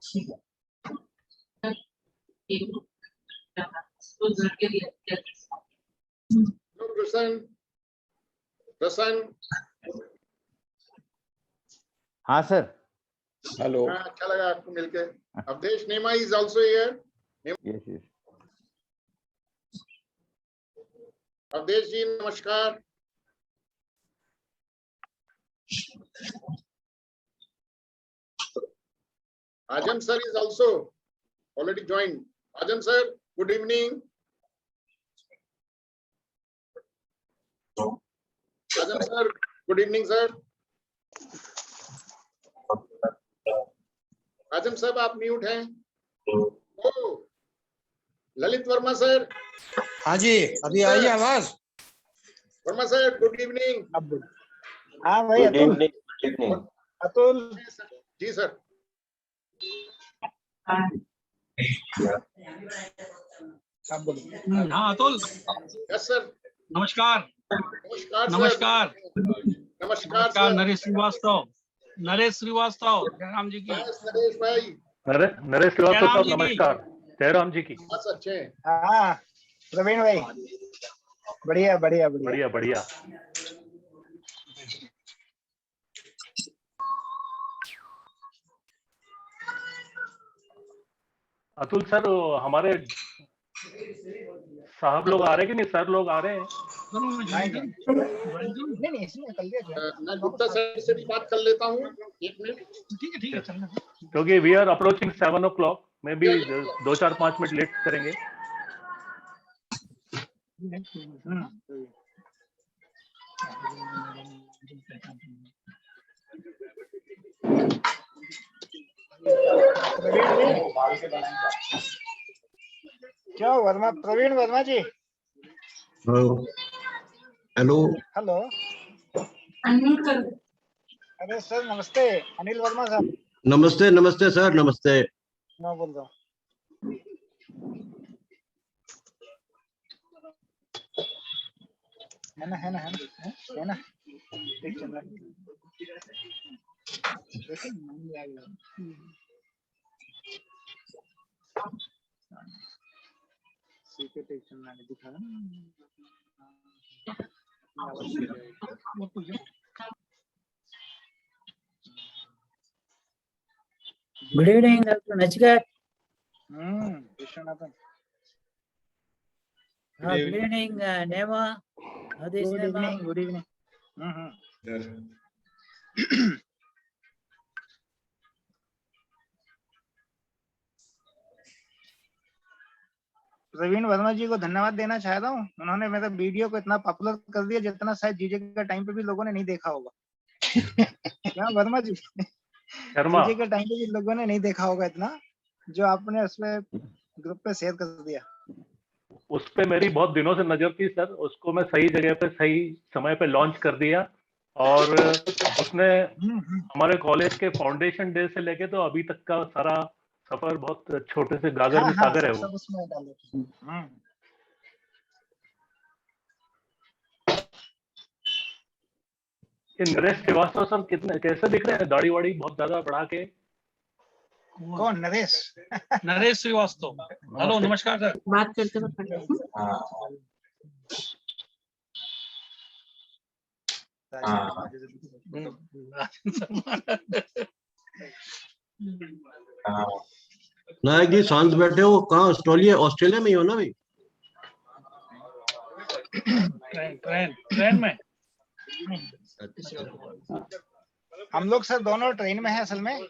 Hello प्रसन्न, प्रसन्न। हाँ सर। हेलो। हाँ, अच्छा लगा आपको मिलके। Avdhesh Nema is also here. Yes yes. Avdhesh ji नमस्कार। Ajam sir is also already joined. Ajam sir, good evening. Ajam sir, good evening sir. आजम साहब आप म्यूट हैं। ओ, ललित वर्मा सर। हाँ जी, अभी आई है आवाज। Verma sir good evening. हाँ भाई अतुल। अतुल जी सर। हाँ अतुल। Yes sir. नमस्कार। नमस्कार नमस्कार। नमस्कार नमस्कार नरेश श्रीवास्तव। नरेश श्रीवास्तव, जयराम जी की। नरेश भाई। नरेश श्रीवास्तव साहब नमस्कार। जयराम जी की। बस अच्छे हैं। हाँ प्रवीण भाई बढ़िया बढ़िया बढ़िया बढ़िया। अतुल सर हमारे साहब लोग आ रहे हैं कि नहीं? सर लोग आ रहे हैं? मैं गुप्ता सर से भी बात कर लेता हूँ, एक मिनट। ठीक है चलना। क्योंकि वी आर अप्रोचिंग 7 o'clock, में भी 2-4-5 मिनट लेट करेंगे। क्या वर्मा, प्रवीण वर्मा जी। Hello hello. अरे सर नमस्ते, अनिल वर्मा साहब। नमस्ते। नमस्ते सर, नमस्ते। मैं बोल रहा हूँ। है ना ठीक चल रहा है। दिखा good evening doctor Nachiket. Vishwanathan. Good evening Nema. Good evening. Praveen Verma ji को धन्यवाद देना चाहता हूँ। उन्होंने मेरे वीडियो को इतना पॉपुलर कर दिया जितना शायद जीजे के टाइम पे भी लोगों ने नहीं देखा होगा। क्या वर्मा जी? जीजे के टाइम पे भी लोगों ने नहीं देखा होगा इतना, जो आपने उसमें ग्रुप पे शेयर कर दिया। उस पे मेरी बहुत दिनों से नजर थी सर, उसको मैं सही जगह पे सही समय पे लॉन्च कर दिया। और उसने हमारे कॉलेज के फाउंडेशन डे से लेके तो अभी तक का सारा सफर, बहुत छोटे से गागर में सागर है वो। सब उसमें डाले। नरेश श्रीवास्तव सर कितने कैसे दिख रहे हैं? दाढ़ी वाड़ी बहुत ज्यादा बढ़ा के। कौन? नरेश? नरेश श्रीवास्तव। हेलो नमस्कार सर। बात करते वक्त नायक जी शांत बैठे हो कहाँ? ऑस्ट्रेलिया में ही हो ना भाई? ट्रेन में। हम लोग सर दोनों ट्रेन में है असल में,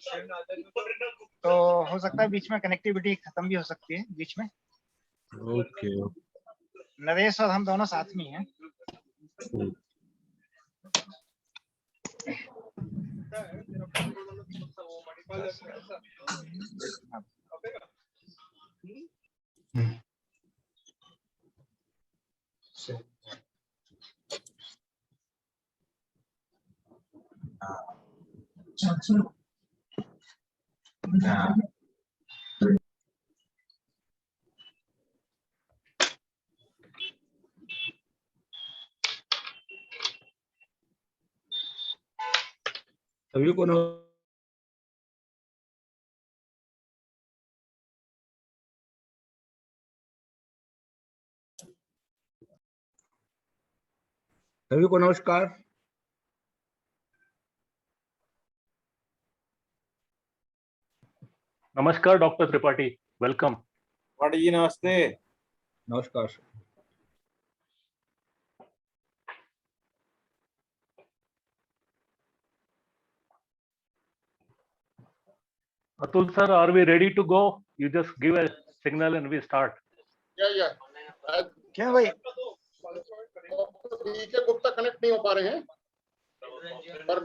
तो हो सकता है बीच में कनेक्टिविटी खत्म भी हो सकती है बीच में। ओके। नरेश और हम दोनों साथ में हैं। सभी को सभी को नमस्कार। नमस्कार डॉक्टर त्रिपाठी, वेलकम। पाटिल जी नमस्ते। नमस्कार। Atul sir, are we ready to go? You just give a signal and we start. या क्यों भाई? बीके गुप्ता कनेक्ट नहीं हो पा रहे हैं पर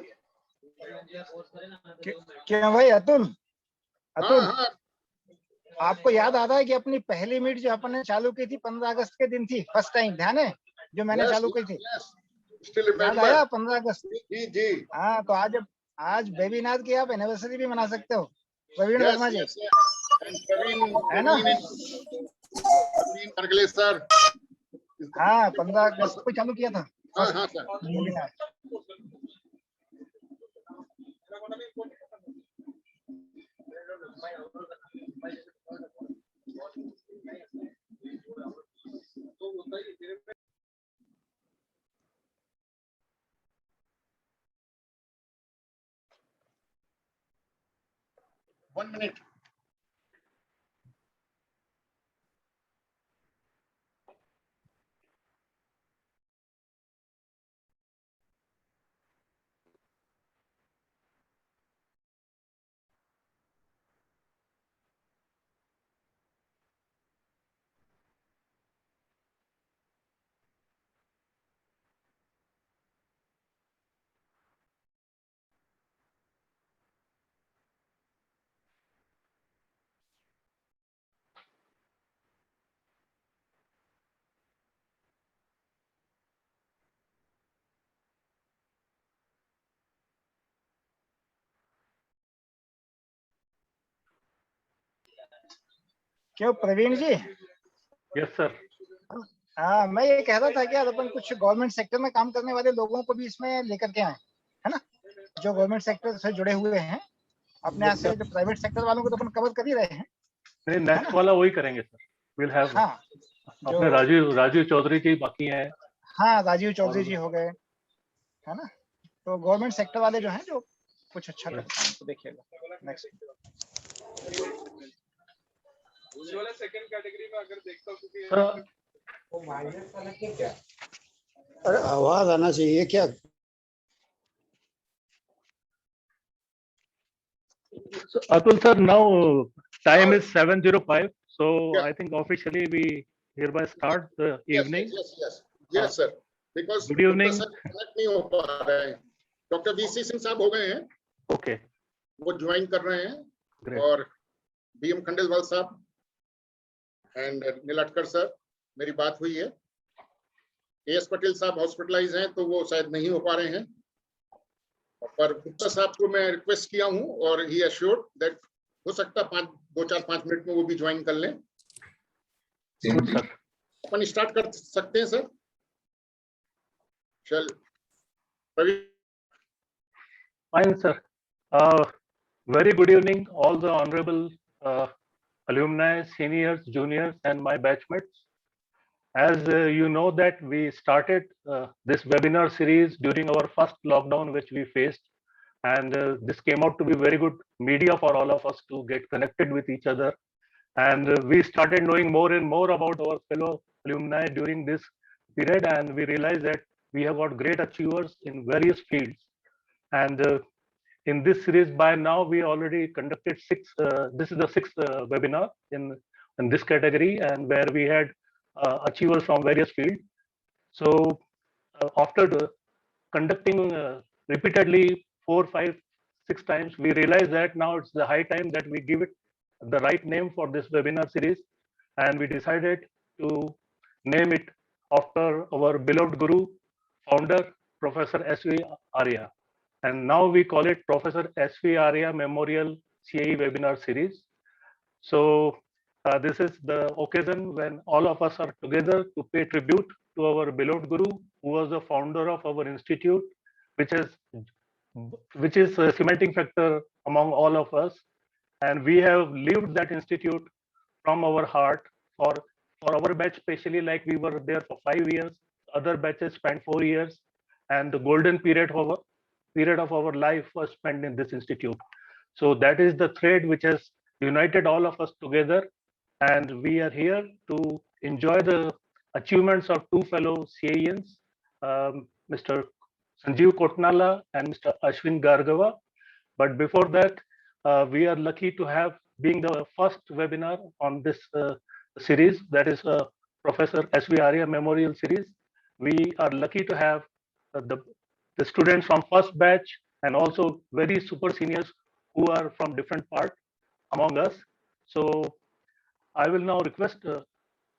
क्यों भाई अतुल? हाँ अतुल, हाँ आपको याद आता है कि अपनी पहली मीट जो अपन ने चालू की थी 15 अगस्त के दिन थी, फर्स्ट टाइम, ध्यान है जो मैंने चालू की थी? स्टिल याद रिमेंबर आया 15 अगस्त? जी जी हाँ, तो आज बेबीनाथ की आप एनिवर्सरी भी मना सकते हो, प्रवीण वर्मा जी, है ना? प्रवीण अर्गले सर। हाँ, 15 अगस्त को चालू किया था हाँ हाँ सर। बेबीनाथ। One minute. क्यों प्रवीण जी? Yes sir. हाँ, मैं ये कह रहा था कि यार अपन कुछ गवर्नमेंट सेक्टर में काम करने वाले लोगों को भी इसमें लेकर के आए, है ना? जो गवर्नमेंट सेक्टर से जुड़े हुए हैं, अपने यहाँ से जो प्राइवेट सेक्टर वालों को तो अपन कवर कर ही रहे हैं। नहीं, नेक्स्ट वाला वही करेंगे सर। We'll have हाँ, अपने राजीव चौधरी जी बाकी हैं। हाँ, राजीव चौधरी जी हो गए, है ना? तो गवर्नमेंट सेक्टर वाले जो हैं जो कुछ अच्छा करते हैं, तो देखिएगा नेक्स्ट। उस वाले सेकंड कैटेगरी में अगर देखता हूँ क्योंकि सर, अरे आवाज आना चाहिए क्या? so, Atul sir, now time is 7:05, so Yeah. I think officially we hereby start the evening. Yes sir. Because Good evening. Connect नहीं हो पा रहे हैं। डॉक्टर वीसी सिंह साहब हो गए हैं, Okay, वो ज्वाइन कर रहे हैं, great. और बीएम खंडेलवाल साहब एंड नीलाटकर सर, मेरी बात हुई है। एएस पटेल साहब हॉस्पिटलाइज हैं तो वो शायद नहीं हो पा रहे हैं, पर गुप्ता साहब को मैं रिक्वेस्ट किया हूं और ही एश्योर्ड दैट हो सकता है 2-4-5 मिनट में वो भी ज्वाइन कर लें। Good sir. अपन स्टार्ट कर सकते हैं सर। चल Fine, sir. Very good evening, all the honorable alumni, seniors, juniors, and my batchmates. As you know that we started this webinar series during our first lockdown, which we faced, and this came out to be very good media for all of us to get connected with each other. And we started knowing more and more about our fellow alumni during this period, and we realized that we have got great achievers in various fields. And in this series, by now we already conducted this is the sixth webinar in this category, and where we had achievers from various fields. So after conducting repeatedly 4, 5, 6 times, we realized that now it's the high time that we give it the right name for this webinar series, and we decided to name it after our beloved guru, founder, Professor S.V. Arya. And now we call it Professor S.V. Arya Memorial CAE Webinar Series. So this is the occasion when all of us are together to pay tribute to our beloved guru, who was the founder of our institute, which is a cementing factor among all of us. And we have lived that institute from our heart for our batch, especially, like we were there for 5 years. Other batches spent 4 years. and the golden period of our life was spent in this institute. So that is the thread which has united all of us together, and we are here to enjoy the achievements of two fellow CAENs, Mr. Sanjeev Kotnala and Mr. Ashwin Gargava. But before that, we are lucky to have being the first webinar on this series, that is Professor S.V. Arya Memorial Series. We are lucky to have the students from first batch and also very super seniors who are from different part among us. So I will now request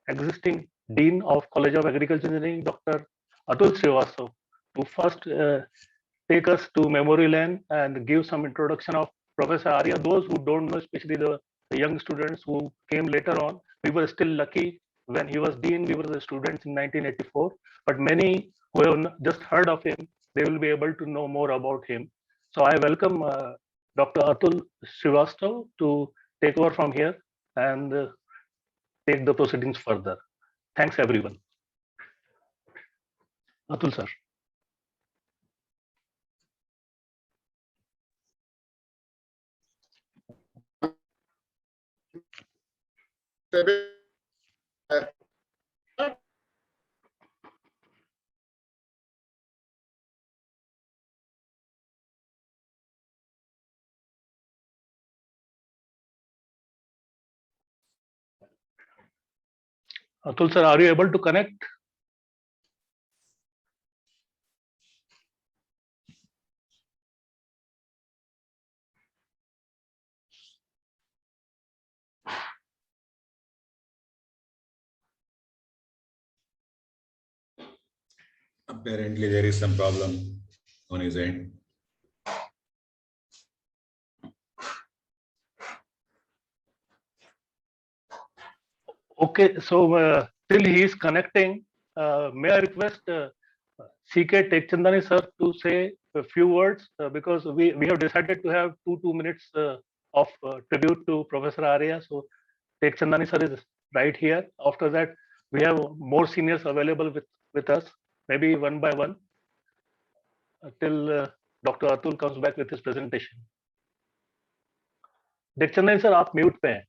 existing Dean of College of Agriculture Engineering, Dr. Atul Srivastava, to first take us to memory lane and give some introduction of Professor Arya. Those who don't know, especially the young students who came later on, we were still lucky when he was Dean, we were the students in 1984, but many who have just heard of him, they will be able to know more about him. So I welcome Dr. Atul Srivastava to take over from here and take the proceedings further. Thanks everyone. Atul sir. Atul sir, are you able to connect? Apparently, there is some problem on his end. Okay, so till he is connecting, may I request C.K. Tekchandani sir to say a few words because we have decided to have two minutes of tribute to Professor Arya. So Tekchandani sir is right here. After that, we have more seniors available with us, maybe one by one, till Dr. Atul comes back with his presentation. Tekchandani sir, आप mute पे हैं.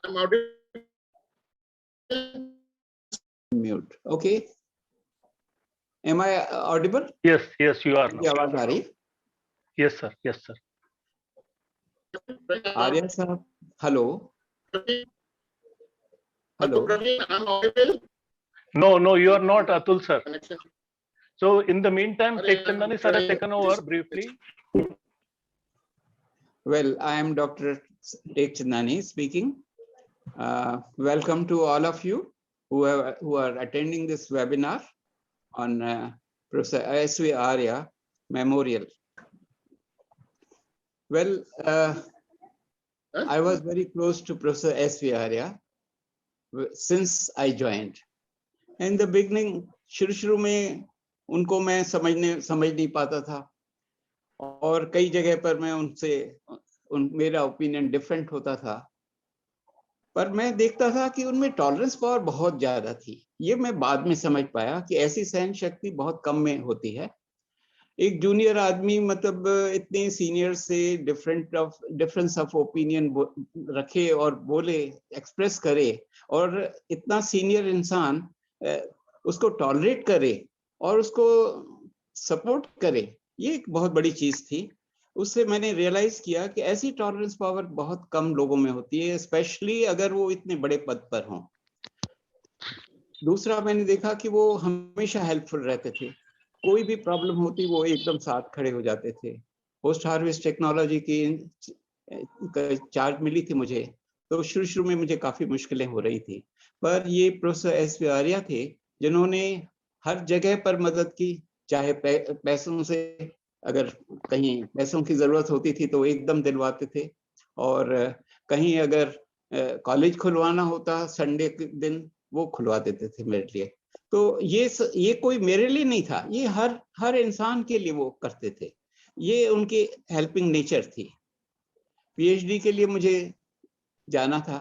I'm audible. Mute. Okay. Am I audible? Yes, you are. मेरी आवाज आ रही है? Yes, sir. Yes, sir. Aryan साहब, hello. Hello. I'm audible. No, you are not, Atul sir. Connection. So in the meantime, Tekchandani sir has taken over briefly. Well, I am Dr. Tekchandani speaking. Welcome to all of you who are attending this webinar on Professor S.V. Arya Memorial. Well, I was very close to Professor S.V. Arya since I joined. In the beginning, शुरू में उनको मैं समझ नहीं पाता था और कई जगह पर मैं मेरा ओपिनियन डिफरेंट होता था, पर मैं देखता था कि उनमें टॉलरेंस पावर बहुत ज्यादा थी। ये मैं बाद में समझ पाया कि ऐसी सहन शक्ति बहुत कम में होती है। एक जूनियर आदमी मतलब इतने सीनियर से डिफरेंस ऑफ ओपिनियन रखे और बोले, एक्सप्रेस करे, और इतना सीनियर इंसान उसको टॉलरेट करे और उसको सपोर्ट करे, ये एक बहुत बड़ी चीज थी। उससे मैंने रियलाइज किया कि ऐसी टॉलरेंस पावर बहुत कम लोगों में होती है, स्पेशली अगर वो इतने बड़े पद पर हों। दूसरा, मैंने देखा कि वो हमेशा हेल्पफुल रहते थे, कोई भी प्रॉब्लम होती वो एकदम साथ खड़े हो जाते थे। पोस्ट हार्वेस्ट टेक्नोलॉजी की चार्ज मिली थी मुझे, तो शुरू में मुझे काफी मुश्किलें हो रही थी, पर ये प्रोफेसर एस.वी. आर्या थे जिन्होंने हर जगह पर मदद की, चाहे पैसों से, अगर कहीं पैसों की जरूरत होती थी तो एकदम दिलवाते थे, और कहीं अगर कॉलेज खुलवाना होता संडे के दिन वो खुलवा देते थे मेरे लिए। तो ये कोई मेरे लिए नहीं था, ये हर इंसान के लिए वो करते थे, ये उनकी हेल्पिंग नेचर थी। पीएचडी के लिए मुझे जाना था,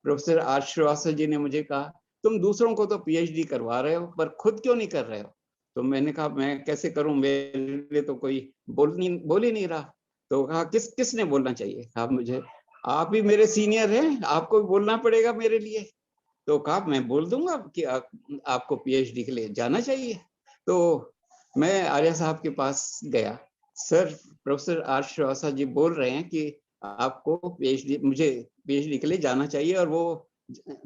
प्रोफेसर आर श्रीवास्तव जी ने मुझे कहा, तुम दूसरों को तो पीएचडी करवा रहे हो पर खुद क्यों नहीं कर रहे हो? तो मैंने कहा मैं कैसे करूं, मेरे लिए तो कोई बोल ही नहीं रहा। तो कहा किसने बोलना चाहिए? कहा मुझे, आप ही मेरे सीनियर हैं, आपको भी बोलना पड़ेगा मेरे लिए। तो कहा मैं बोल दूंगा कि आपको पीएचडी के लिए जाना चाहिए। तो मैं आर्या साहब के पास गया, sir professor are Srivastava ji बोल रहे हैं कि आपको मुझे पीएचडी के लिए जाना चाहिए और वो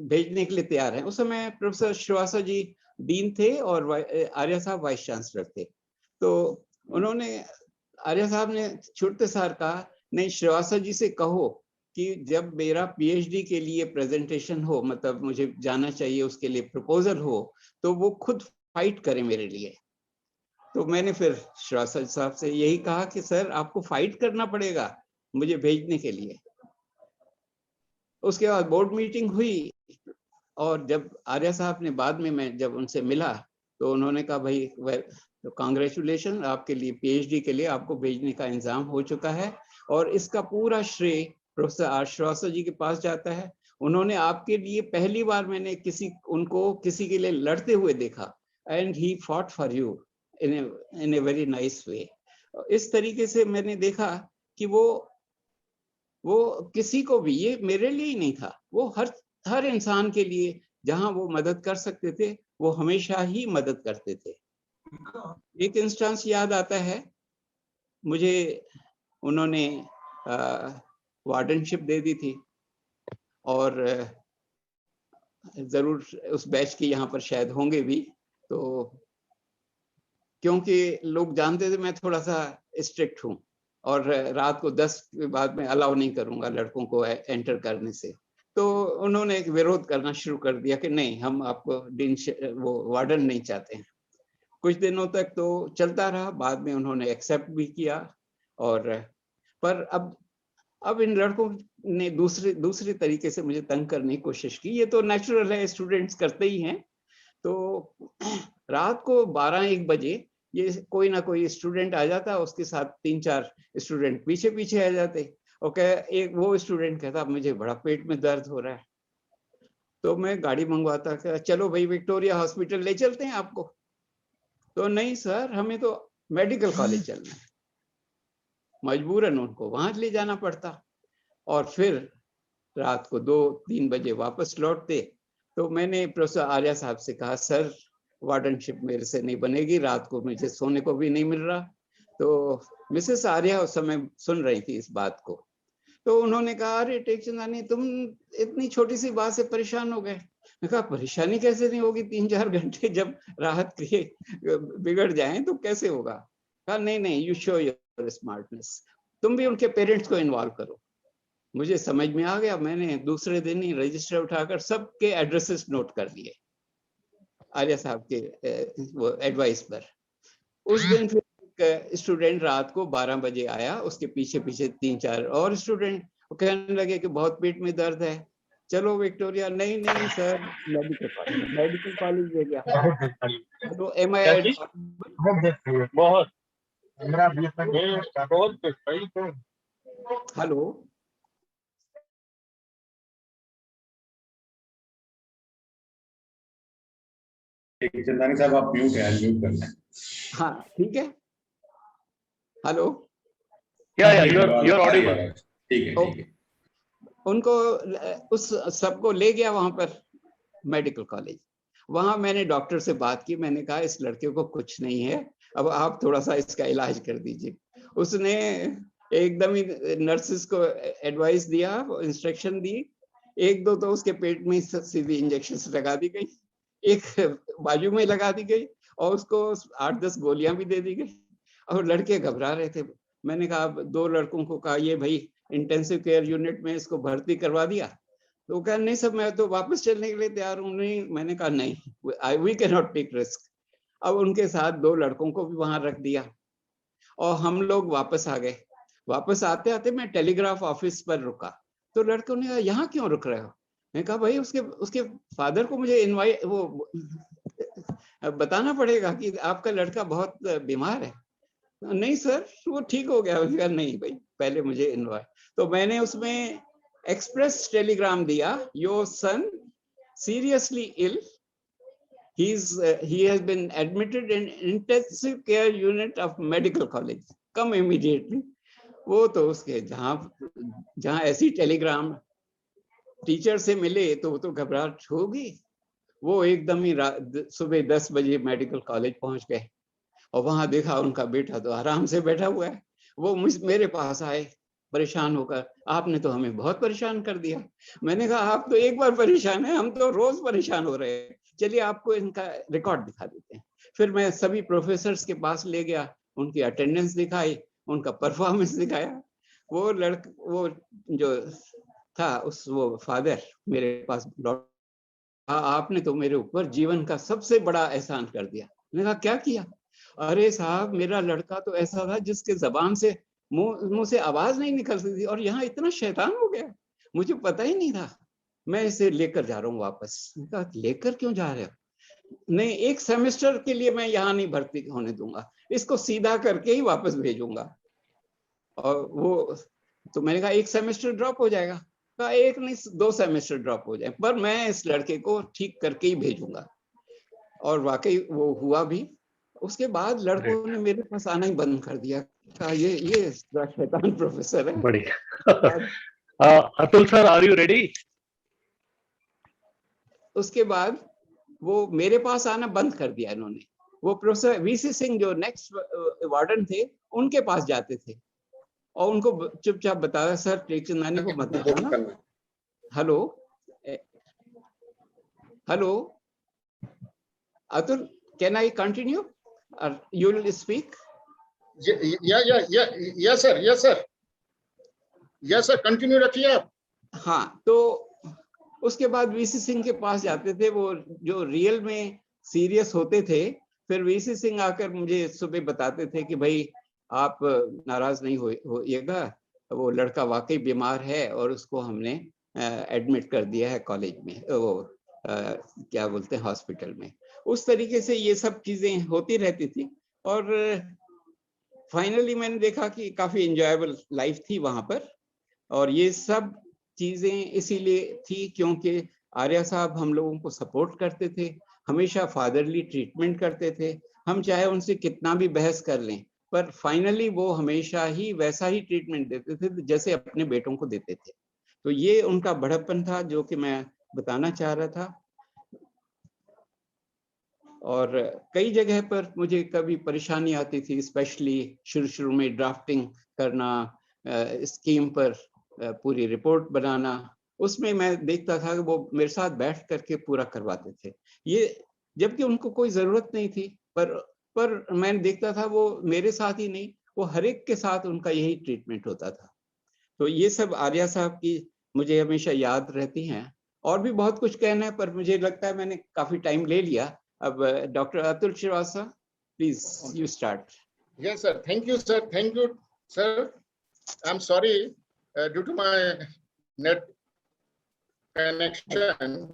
भेजने के लिए तैयार हैं। उस समय प्रोफेसर श्रीवास्तव जी डीन थे और आर्या साहब वाइस चांसलर थे। तो उन्होंने, आर्या साहब ने छोटे सार कहा, नहीं श्रीवास्तव जी से कहो कि जब मेरा पीएचडी के लिए प्रेजेंटेशन हो, मतलब मुझे जाना चाहिए उसके लिए प्रपोजल हो, तो वो खुद फाइट करें मेरे लिए। तो मैंने फिर श्रीवास्तव साहब से यही कहा कि सर आपको फाइट करना पड़ेगा मुझे भेजने के लिए। उसके बाद बोर्ड मीटिंग हुई और जब आर्या साहब ने बाद में, मैं जब उनसे मिला तो उन्होंने कहा भाई तो कांग्रेचुलेशन, आपके लिए पीएचडी के लिए आपको भेजने का इंतजाम हो चुका है और इसका पूरा श्रेय प्रोफेसर आर श्रीवास्तव जी के पास जाता है। उन्होंने आपके लिए पहली बार मैंने उनको किसी के लिए लड़ते हुए देखा, and he fought for you in a very nice way. इस तरीके से मैंने देखा कि वो किसी को भी, ये मेरे लिए ही नहीं था, वो हर इंसान के लिए जहां वो मदद कर सकते थे वो हमेशा ही मदद करते थे। एक इंस्टेंस याद आता है मुझे, उन्होंने वार्डनशिप दे दी थी और जरूर उस बैच के यहाँ पर शायद होंगे भी, तो क्योंकि लोग जानते थे मैं थोड़ा सा स्ट्रिक्ट हूँ और रात को 10 के बाद में अलाउ नहीं करूंगा लड़कों को एंटर करने से, तो उन्होंने एक विरोध करना शुरू कर दिया कि नहीं, हम आपको वो वार्डन नहीं चाहते हैं। कुछ दिनों तक तो चलता रहा, बाद में उन्होंने एक्सेप्ट भी किया। और पर अब इन लड़कों ने दूसरे तरीके से मुझे तंग करने की कोशिश की। ये तो नेचुरल है, स्टूडेंट्स करते ही हैं। तो रात को 12-1 बजे ये कोई ना कोई स्टूडेंट आ जाता, उसके साथ 3-4 स्टूडेंट पीछे पीछे आ जाते और एक वो स्टूडेंट कहता मुझे बड़ा पेट में दर्द हो रहा है। तो मैं गाड़ी मंगवाता, कि चलो भाई विक्टोरिया हॉस्पिटल ले चलते हैं आपको। तो नहीं सर, हमें तो मेडिकल कॉलेज चलना है। मजबूरन उनको वहां ले जाना पड़ता और फिर रात को 2-3 बजे वापस लौटते। तो मैंने प्रोफेसर आर्या साहब से कहा, सर वार्डनशिप मेरे से नहीं बनेगी, रात को मुझे सोने को भी नहीं मिल रहा। तो मिसेस आर्या उस समय सुन रही थी इस बात को, तो उन्होंने कहा, अरे टेकचंदानी तुम इतनी छोटी सी बात से परेशान हो गए। मैं कहा परेशानी कैसे नहीं होगी, 3-4 घंटे जब राहत के बिगड़ जाएं तो कैसे होगा। कहा नहीं, यू शो योर स्मार्टनेस, तुम भी उनके पेरेंट्स को इन्वॉल्व करो। मुझे समझ में आ गया, मैंने दूसरे दिन ही रजिस्टर उठाकर सबके एड्रेसेस नोट कर लिए आर्या साहब के वो एडवाइस पर। उस दिन फिर स्टूडेंट रात को 12 बजे आया, उसके पीछे 3-4 और स्टूडेंट कहने लगे कि बहुत पेट में दर्द है, चलो विक्टोरिया। नहीं सर, मेडिकल कॉलेज ले गया। तो MI बहुत हेलो, चंदानी साहब आप म्यूट है, अनम्यूट करना है। हाँ ठीक है। Hello, you're audible। ठीक है। उनको उस सबको ले गया वहां पर मेडिकल कॉलेज। वहां मैंने डॉक्टर से बात की, मैंने कहा इस लड़के को कुछ नहीं है, अब आप थोड़ा सा इसका इलाज कर दीजिए। उसने एकदम ही नर्सेस को एडवाइस दिया, इंस्ट्रक्शन दी। 1-2 तो उसके पेट में सीधी इंजेक्शन लगा दी गई, एक बाजू में लगा दी गई और उसको 8-10 गोलियां भी दे दी गई और लड़के घबरा रहे थे। मैंने कहा 2 लड़कों को कहा ये भाई इंटेंसिव केयर यूनिट में इसको भर्ती करवा दिया। तो वो कहा नहीं सब, मैं तो वापस चलने के लिए तैयार हूँ। नहीं, मैंने कहा नहीं, we can not take risk. अब उनके साथ 2 लड़कों को भी वहां रख दिया और हम लोग वापस आ गए। वापस आते आते मैं टेलीग्राफ ऑफिस पर रुका, तो लड़कों ने कहा यहाँ क्यों रुक रहे हो? मैं कहा भाई उसके फादर को मुझे इनवाइट वो बताना पड़ेगा कि आपका लड़का बहुत बीमार है। नहीं सर, वो ठीक हो गया। नहीं भाई, पहले मुझे इनवाइट। तो मैंने उसमें एक्सप्रेस टेलीग्राम दिया, your son seriously ill. He has been admitted in intensive care unit of medical college. Come immediately. वो तो उसके जहाँ ऐसी टेलीग्राम टीचर से मिले तो वो तो घबराहट होगी। वो एकदम ही सुबह 10 बजे मेडिकल कॉलेज पहुंच गए और वहां देखा उनका बेटा तो आराम से बैठा हुआ है। वो मेरे पास आए परेशान होकर, आपने तो हमें बहुत परेशान कर दिया। मैंने कहा आप तो एक बार परेशान है, हम तो रोज परेशान हो रहे हैं। चलिए आपको इनका रिकॉर्ड दिखा देते हैं। फिर मैं सभी प्रोफेसर्स के पास ले गया, उनकी अटेंडेंस दिखाई, उनका परफॉर्मेंस दिखाया। वो जो था वो फादर मेरे पास आपने तो मेरे ऊपर जीवन का सबसे बड़ा एहसान कर दिया। मैंने कहा क्या किया? अरे साहब मेरा लड़का तो ऐसा था जिसके जबान से मुंह से आवाज नहीं निकलती थी, और यहाँ इतना शैतान हो गया, मुझे पता ही नहीं था। मैं इसे लेकर जा रहा हूँ वापस। कहा लेकर क्यों जा रहे हो? नहीं, एक सेमेस्टर के लिए मैं यहाँ नहीं भर्ती होने दूंगा, इसको सीधा करके ही वापस भेजूंगा। और वो तो मैंने कहा एक सेमेस्टर ड्रॉप हो जाएगा। कहा एक नहीं 2 सेमेस्टर ड्रॉप हो जाए, पर मैं इस लड़के को ठीक करके ही भेजूंगा। और वाकई वो हुआ भी। उसके बाद लड़कों ने मेरे पास आना ही बंद कर दिया। कहा ये शैतान प्रोफेसर है। बढ़िया। Atul sir, are you ready? उसके बाद वो मेरे पास आना बंद कर दिया इन्होंने। वो प्रोफेसर वीसी सिंह जो नेक्स्ट वार्डन थे, उनके पास जाते थे और उनको चुपचाप बताया सर टेकचंदानी को मत बताना। Hello hello Atul, can I continue or you will speak? Yes sir, continue रखिए आप। हाँ, तो उसके बाद वीसी सिंह के पास जाते थे, वो जो रियल में सीरियस होते थे। फिर वीसी सिंह आकर मुझे सुबह बताते थे कि भाई आप नाराज नहीं होइएगा, वो लड़का वाकई बीमार है और उसको हमने एडमिट कर दिया है कॉलेज में, वो क्या बोलते हैं हॉस्पिटल में। उस तरीके से ये सब चीजें होती रहती थी। और फाइनली मैंने देखा कि काफी एंजॉयबल लाइफ थी वहां पर। और ये सब चीजें इसीलिए थी क्योंकि आर्या साहब हम लोगों को सपोर्ट करते थे, हमेशा फादरली ट्रीटमेंट करते थे। हम चाहे उनसे कितना भी बहस कर लें, पर फाइनली वो हमेशा ही वैसा ही ट्रीटमेंट देते थे जैसे अपने बेटों को देते थे। तो ये उनका बड़प्पन था जो कि मैं बताना चाह रहा था। और कई जगह पर मुझे कभी परेशानी आती थी, स्पेशली शुरू में ड्राफ्टिंग करना, स्कीम पर पूरी रिपोर्ट बनाना। उसमें मैं देखता था कि वो मेरे साथ बैठ करके पूरा करवाते थे, ये जबकि उनको कोई जरूरत नहीं थी। पर मैं देखता था वो मेरे साथ ही नहीं, वो हर एक के साथ उनका यही ट्रीटमेंट होता था। तो ये सब आर्या साहब की मुझे हमेशा याद रहती हैं। और भी बहुत कुछ कहना है, पर मुझे लगता है मैंने काफी टाइम ले लिया। अब doctor Atul Shrivastava, please you start. Yes, sir. Thank you, sir. Thank you, sir. I'm sorry, due to my net connection,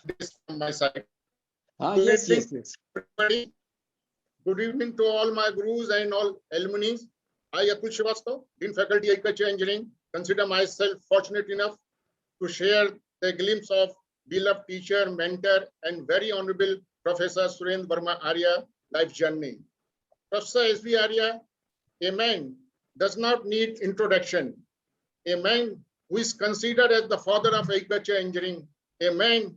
this from my side. Yes. Everybody, good evening to all my gurus and all alumni. I, Atul Srivastava, Dean Faculty Agriculture Engineering, consider myself fortunate enough to share the glimpse of beloved teacher, mentor, and very honorable Professor Surendra Verma Arya life journey. Professor S.V. Arya, a man does not need introduction. A man who is considered as the father of agriculture engineering. A man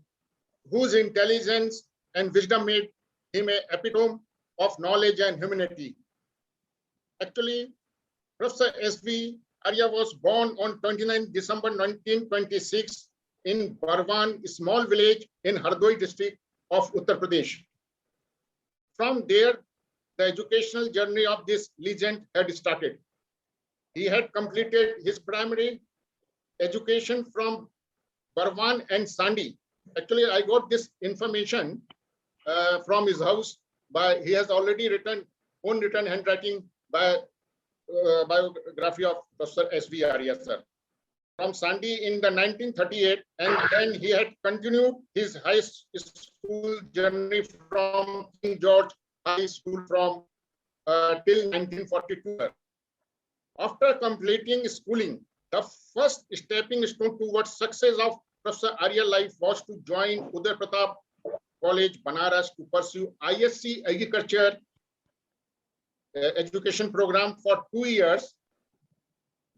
whose intelligence and wisdom made him an epitome of knowledge and humanity. Actually, Professor S.V. Arya was born on 29 December 1926 in Barwan, a small village in Hardoi district of Uttar Pradesh. From there, the educational journey of this legend had started. He had completed his primary education from Barwan and Sandi. Actually, I got this information from his house. He has already written own written handwriting biography of Professor S.V. Arya, sir. From Sandi in the 1938, and then he had continued his high school journey from King George High School from till 1942. After completing schooling, the first stepping stone towards success of Professor Arya life was to join Uday Pratap College, Banaras, to pursue ISc Agriculture education program for 2 years.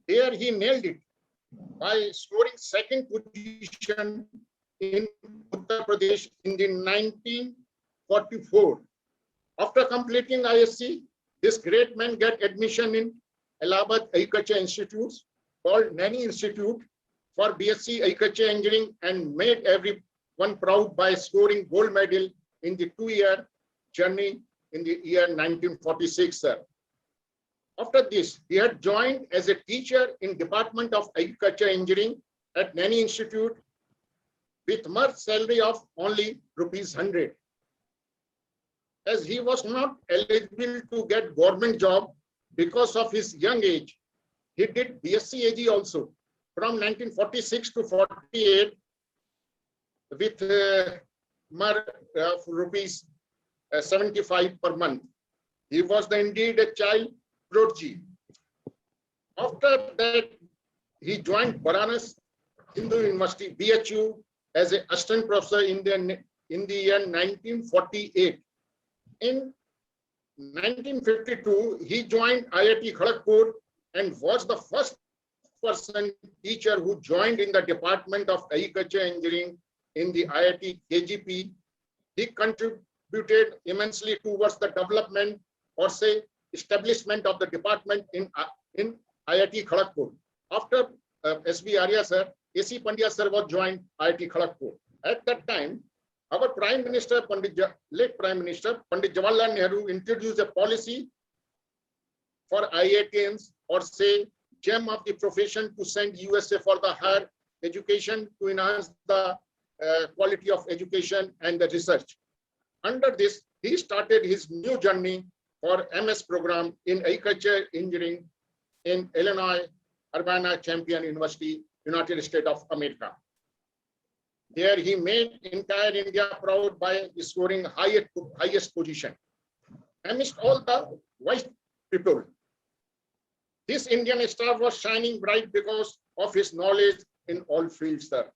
There he nailed it by scoring second position in Uttar Pradesh in the 1944. After completing ISc, this great man got admission in Allahabad Agriculture Institute called Nani Institute for BSc Agriculture Engineering and made everyone proud by scoring gold medal in the 2-year journey in the year 1946, sir. After this, he had joined as a teacher in Department of Agriculture Engineering at Nani Institute with month salary of only ₹100. As he was not eligible to get government job because of his young age, he did BSc AG also from 1946 to 48 with rupees 75 per month. He was indeed a child prodigy. After that, he joined Banaras Hindu University, BHU, as an assistant professor in the year 1948. In 1952, he joined IIT Kharagpur and was the first person teacher who joined in the Department of Agriculture Engineering in the IIT KGP. He contributed immensely towards the development or say establishment of the department in IIT Kharagpur. After S.B. Arya sir, A.C. Pandya sir was joined IIT Kharagpur. At that time, our Prime Minister, late Prime Minister Pandit Jawaharlal Nehru introduced a policy for IITians or say gem of the profession to send USA for the higher education to enhance the quality of education and the research. Under this, he started his new journey for MS program in Agriculture Engineering in Illinois, Urbana-Champaign University, United States of America. There he made entire India proud by scoring highest position. Amidst all the wise people, this Indian star was shining bright because of his knowledge in all fields, sir.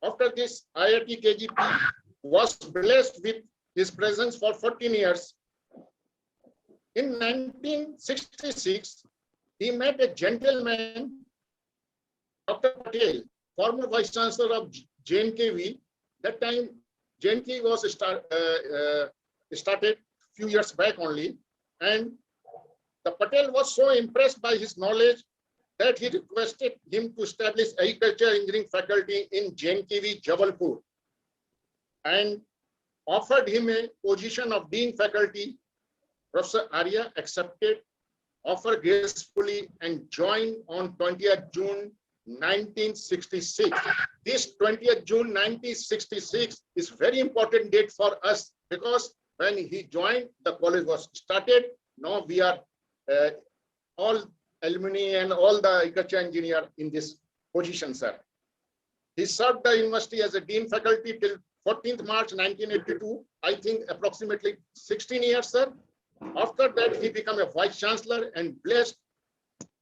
After this, IIT KGP was blessed with his presence for 14 years. In 1966, he met a gentleman, Dr. Patel, former Vice Chancellor of JNKV. That time, JNKV was started a few years back only, and the Patel was so impressed by his knowledge that he requested him to establish agriculture engineering faculty in JNKV, Jabalpur, and offered him a position of dean faculty. Professor Arya accepted offer gracefully and joined on 20th June 1966. This 20th June 1966 is very important date for us because when he joined, the college was started. Now we are all alumni and all the agriculture engineer in this position, sir. He served the university as a dean faculty till 14th March 1982, I think approximately 16 years, sir. After that, he became a vice chancellor and blessed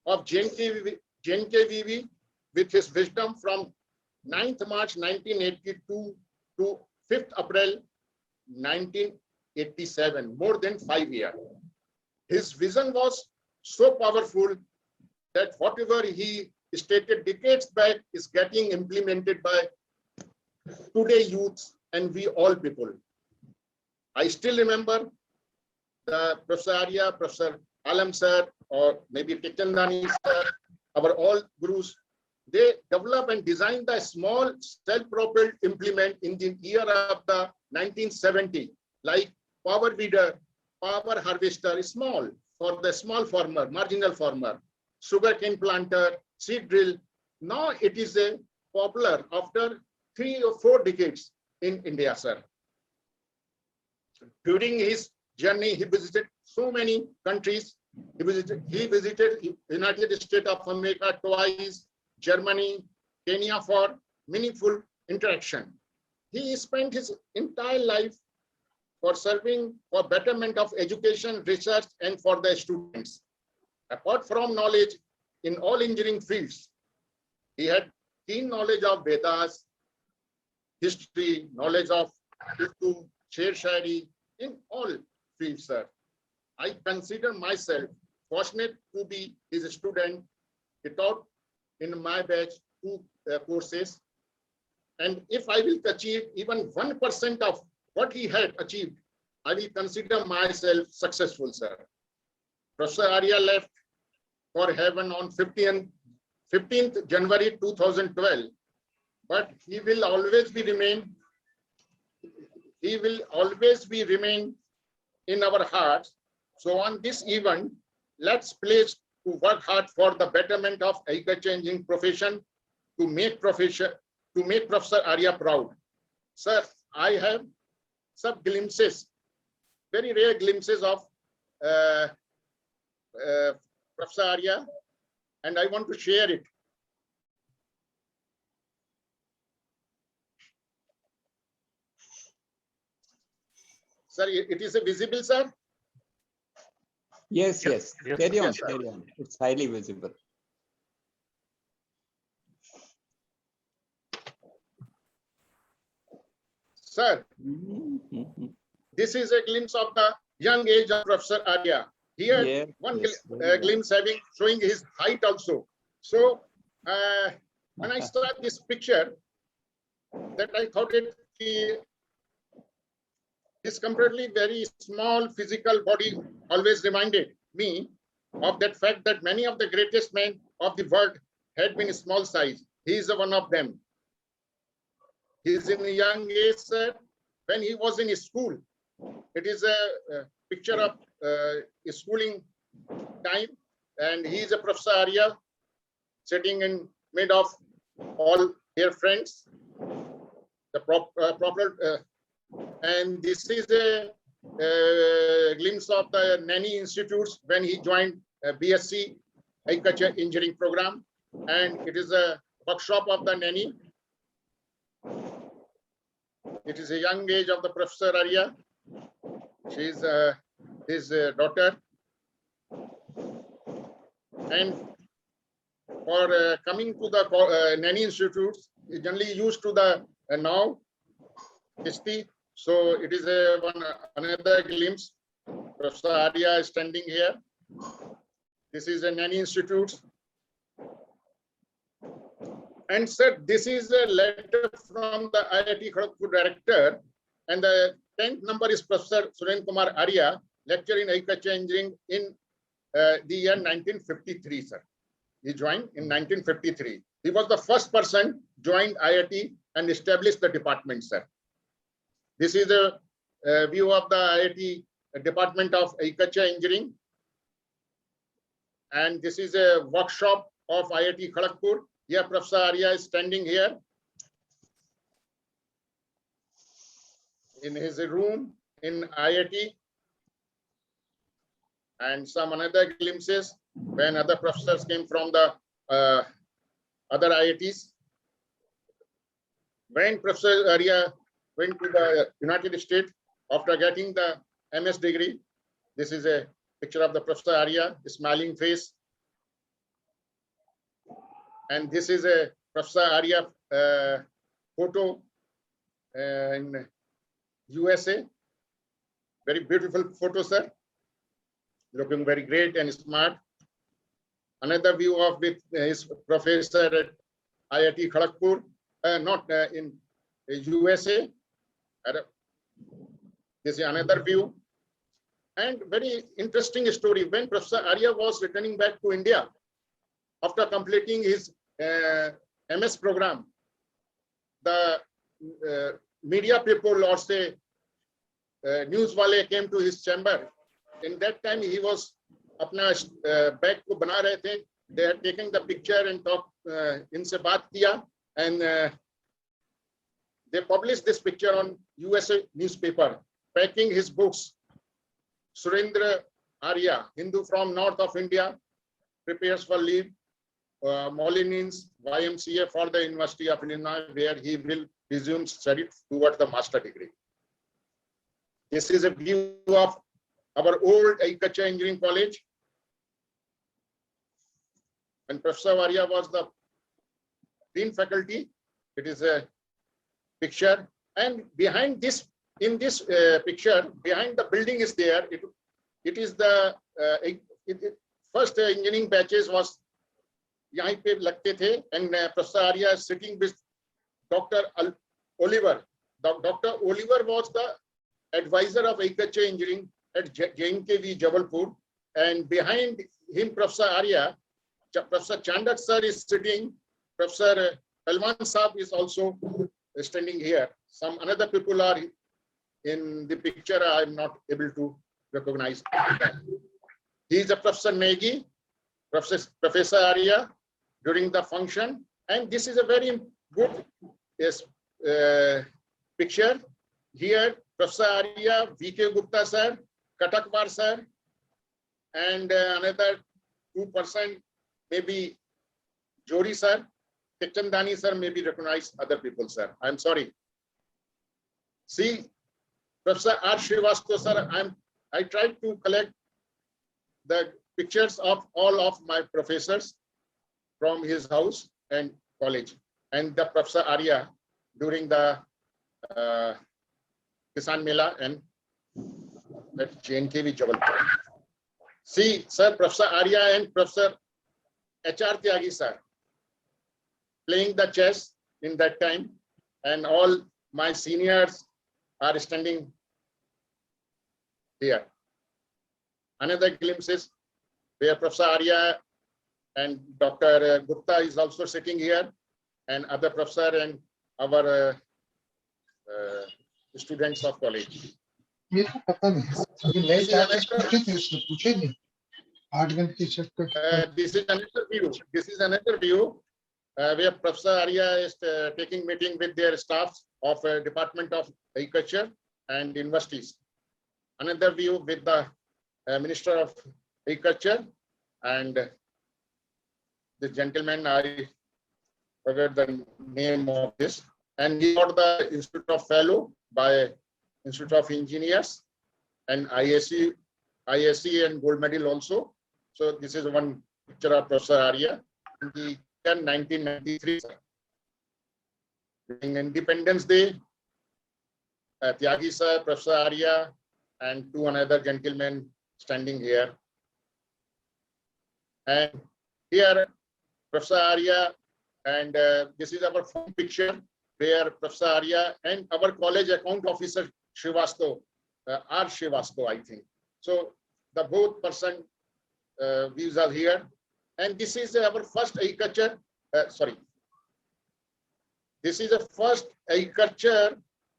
of JNKVB with his wisdom from 9th March 1982 to 5th April 1987, more than 5 years. His vision was so powerful that whatever he stated decades back is getting implemented by today youth and we all people. I still remember the Professor Arya, Professor Alam sir, or maybe Tikchandani sir, our all gurus, they developed and designed the small self-propelled implement in the year of the 1970, like power weeder, power harvester, small for the small farmer, marginal farmer, sugarcane planter, seed drill. Now it is a popular after 3 or 4 decades in India, sir. During his journey, he visited so many countries. He visited United States of America twice, Germany, Kenya for meaningful interaction. He spent his entire life for serving for betterment of education, research, and for the students. Apart from knowledge in all engineering fields, he had keen knowledge of Vedas, history, knowledge of Urdu, Sher Shairi, in all fields, sir. I consider myself fortunate to be his student. He taught in my batch 2 courses. And if I will achieve even 1% of what he had achieved, I will consider myself successful, sir. Professor Arya left for heaven on 15th January 2012, but he will always be remain in our hearts. So on this event, let's pledge to work hard for the betterment of agriculture profession, to make Professor Arya proud. Sir, I have some glimpses, very rare glimpses of Professor Arya, and I want to share it. Sir, it is visible, sir? Yes, yes. Yes, Carry on, yes, sir. carry on. It's highly visible. Sir, this is a glimpse of the young age of Professor Arya. Here, Yes, one yes, very glimpse showing his height also. So, when I saw this picture, that I thought his comparatively very small physical body always reminded me of that fact that many of the greatest men of the world had been small size. He is one of them. He is in a young age, sir, when he was in school. It is a picture of schooling time, and he is a Professor Arya sitting in mid of all their friends. And this is a glimpse of the Nani Institutes when he joined BSc Agriculture Engineering program, and it is a workshop of the Nani. It is a young age of the Professor Arya. She is his daughter. And for coming to the Nani Institutes, he generally used to the now Kishti. So it is another glimpse. Professor Arya is standing here. This is a Nani Institute. And sir, this is a letter from the IIT Kharagpur director, and the 10th number is Professor Surendra Kumar Arya, lecturer in agriculture engineering in the year 1953, sir. He joined in 1953. He was the first person joined IIT and established the department, sir. This is a view of the IIT Department of Agriculture Engineering. And this is a workshop of IIT Kharagpur. Here, Professor Arya is standing here in his room in IIT. And some another glimpses when other professors came from the other IITs. When Professor Arya went to the United States after getting the MS degree, this is a picture of the Professor Arya, smiling face. And this is a Professor Arya photo in USA. Very beautiful photo, sir. Looking very great and smart. Another view of with his professor at IIT Kharagpur, not in USA. This is another view. And very interesting story. When Professor Arya was returning back to India after completing his MS program, the media people or say news wale came to his chamber. In that time, he was अपना bag को बना रहे थे. They had taken the picture and talked, इनसे बात किया, and they published this picture on USA newspaper, packing his books. Surendra Arya, Hindu from north of India, prepares for leave Molinins YMCA for the University of Illinois, where he will resume study towards the master degree. This is a view of our old Agriculture Engineering College. When Professor Arya was the dean faculty, it is a picture. And behind this, in this picture, behind the building is there. It is the first engineering batches was यहाँ पे लगते थे. And Professor Arya is sitting with Dr. Oliver. Dr. Oliver was the advisor of agriculture engineering at JNKV Jabalpur, and behind him Professor Arya, Professor Chandak sir is sitting. Professor Palwan Saab is also standing here. Some another people are in the picture. I am not able to recognize them. He is a Professor Negi, Professor Arya during the function, and this is a very good picture. Here Professor Arya, VK Gupta sir, Katakwar sir, and another 2%, maybe Jori sir, Tekchandani sir, maybe recognize other people sir. I'm sorry. See, Professor R. Srivastava sir, I tried to collect the pictures of all of my professors from his house and college, and the Professor Arya during the Kisan Mela and at JNKV Jabalpur. See, sir, Professor Arya and Professor HR Tyagi sir playing the chess in that time, and all my seniors are standing here. Another glimpse is where Professor Arya and Dr. Gupta is also sitting here, and other professor and our students of college. This is another view. This is another view where Professor Arya is taking meeting with their staffs of Department of Agriculture and universities. Another view with the Minister of Agriculture and the gentleman, I forgot the name of this, and he got the Institute of Fellow by Institute of Engineers and ISC and gold medal also. So this is one picture of Professor Arya in the year 1993. During Independence Day, Tyagi sir, Professor Arya, and two another gentlemen standing here. And here Professor Arya, and this is our phone picture where Professor Arya and our college account officer Srivastava, R. Srivastava, I think. So the both person views are here, and this is our first agriculture. This is the first agriculture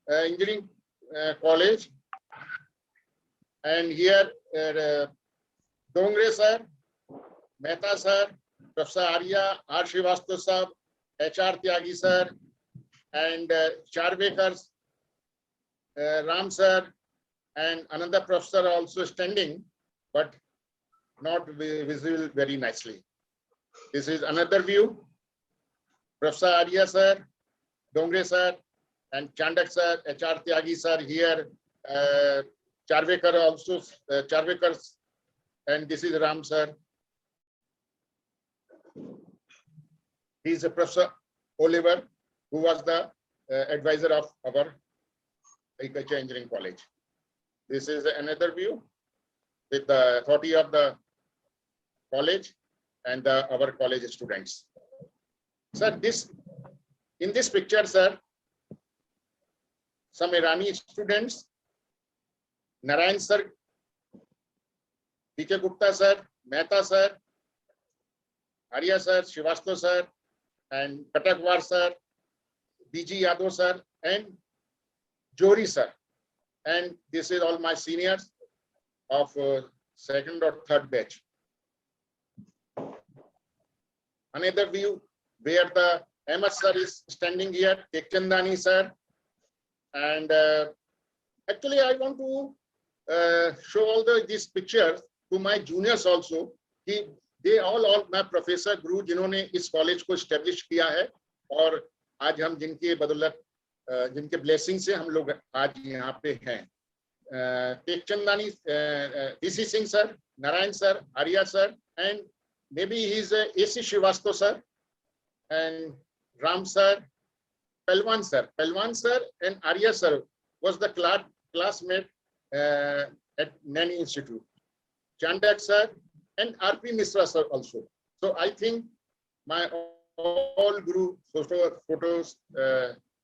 engineering college, and here Dongre sir, Mehta sir, Professor Arya, R. Srivastava sir, HR Tyagi sir, and Charvekar, Ram sir, and another professor also standing, but not visible very nicely. This is another view. Professor Arya sir, Dongre sir, and Chandak sir, HR Tyagi sir here. Charvekar also, Charvekar, and this is Ram sir. He is a Professor Oliver, who was the advisor of our Agriculture Engineering College. This is another view with the authority of the college and our college students. Sir, in this picture, sir, some Irani students, Narayan sir, VK Gupta sir, Mehta sir, Arya sir, Srivastava sir, and Katakwar sir, BG Yadav sir, and Jori sir. And this is all my seniors of second or third batch. Another view where the MS sir is standing here, Tekchandani sir. And actually I want to show all these pictures to my juniors also. They all my professor गुरु जिन्होंने इस college को establish किया है, और आज हम जिनके बदौलत जिनके blessing से हम लोग आज यहाँ पे हैं. Tekchandani, DC Singh sir, Narayan sir, Arya sir, and maybe he's AC Srivastava sir, and Ram sir, Pelwan sir. Pelwan sir and Arya sir was the classmate at Nani Institute. Chandak sir and RP Misra sir also. So I think my all guru photos,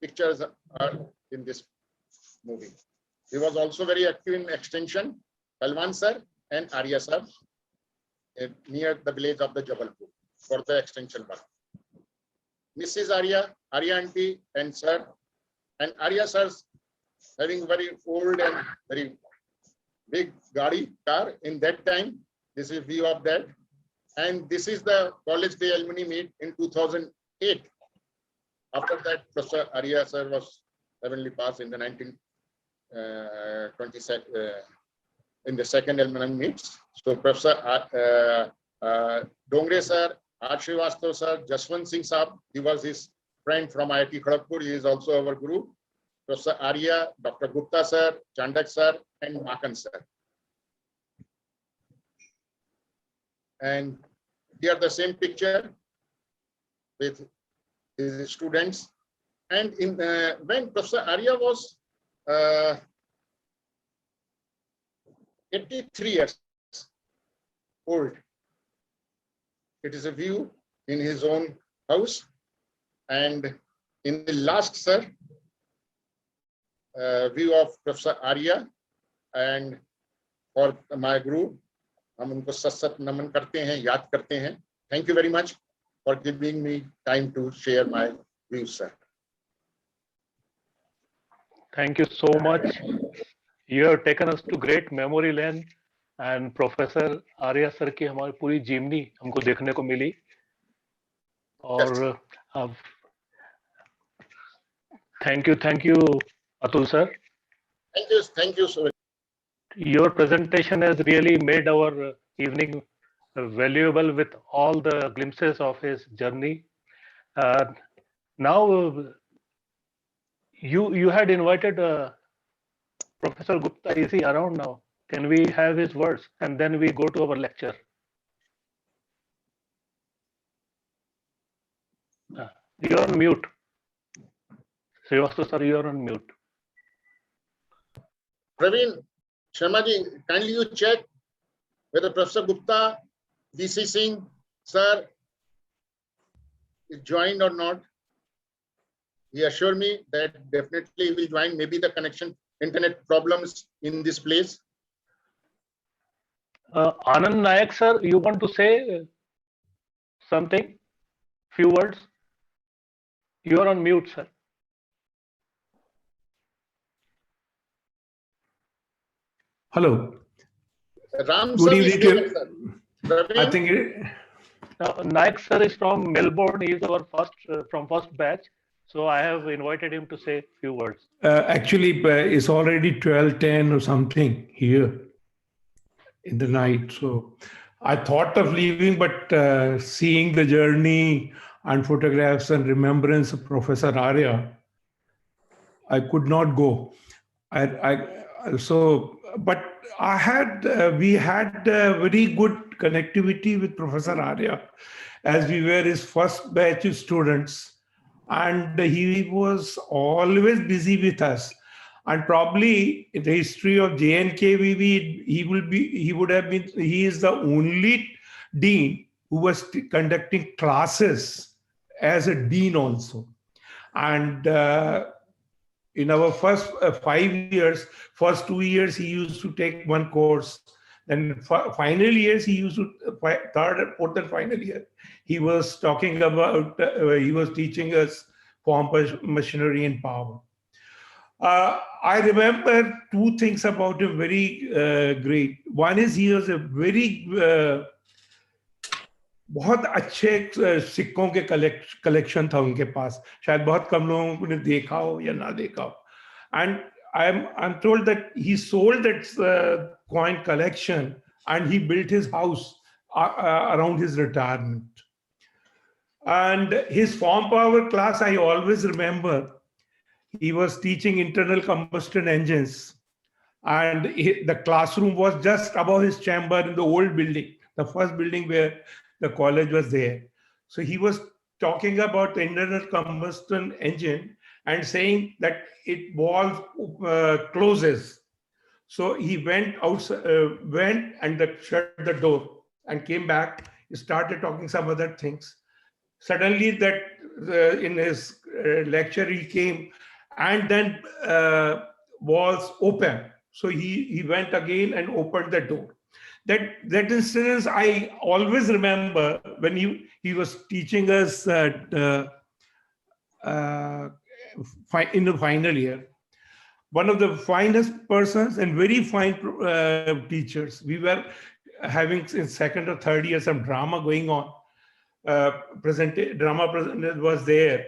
pictures are in this movie. He was also very active in extension, Pelwan sir and Arya sir, near the village of the Jabalpur for the extension work. Mrs. Arya auntie and sir, and Arya sir having very old and very big car in that time. This is view of that. And this is the college day alumni meet in 2008. After that, Professor Arya sir was heavenly passed in the 1920 in the second alumni meets. So Professor Dongre sir, R. Srivastava sir, Jaswant Singh Saab, he was his friend from IIT Kharagpur. He is also our guru. Professor Arya, Dr. Gupta sir, Chandak sir, and Makan sir. And here the same picture with his students. And in when Professor Arya was 83 years old, it is a view in his own house. And in the last, sir, view of Professor Arya and for my group, हम उनको सत नमन करते हैं, याद करते हैं. Thank you very much for giving me time to share my views, sir. Thank you so much. You have taken us to great memory lane, and Professor Arya sir की हमारी पूरी जीवनी हमको देखने को मिली. और thank you, Atul sir. Thank you, sir. Your presentation has really made our evening valuable with all the glimpses of his journey. Now, you had invited Professor Gupta. Is he around now? Can we have his words and then we go to our lecture? You're on mute. Srivastava sir, you're on mute. Praveen Sharma ji, kindly you check whether Professor Gupta, DC Singh sir is joined or not. He assured me that definitely he will join. Maybe the connection, internet problems in this place. Anand Nayak sir, you want to say something? Few words? You are on mute, sir. Hello. Ram Good sir evening is to here, sir. Praveen? I think Nayak sir is from Melbourne. He is our first batch. So I have invited him to say a few words. actually it's already 12:10 or something here in the night. So I thought of leaving, but seeing the journey and photographs and remembrance of Professor Arya, I could not go. But we had very good connectivity with Professor Arya, as we were his first batch of students, and he was always busy with us. And probably in the history of JNK, he is the only dean who was conducting classes as a dean also. And in our first 5 years, first 2 years, he used to take one course. Then final years, he used to, third, fourth and final year, he was talking about, he was teaching us form machinery and power. I remember two things about him very great. One is he was a very बहुत अच्छे सिक्कों के collection था उनके पास. शायद बहुत कम लोगों ने देखा हो या ना देखा हो. And I'm told that he sold that coin collection and he built his house around his retirement. And his form power class, I always remember, he was teaching internal combustion engines, and the classroom was just above his chamber in the old building, the first building where the college was there. So he was talking about the internal combustion engine, and saying that it wall closes. So he went out, went and shut the door and came back. He started talking some other things. Suddenly, that in his lecture he came, and then walls open. So he went again and opened the door. That instance I always remember when he was teaching us in the final year. One of the finest persons and very fine teachers. We were having in second or third year some drama going on. Drama presenter was there.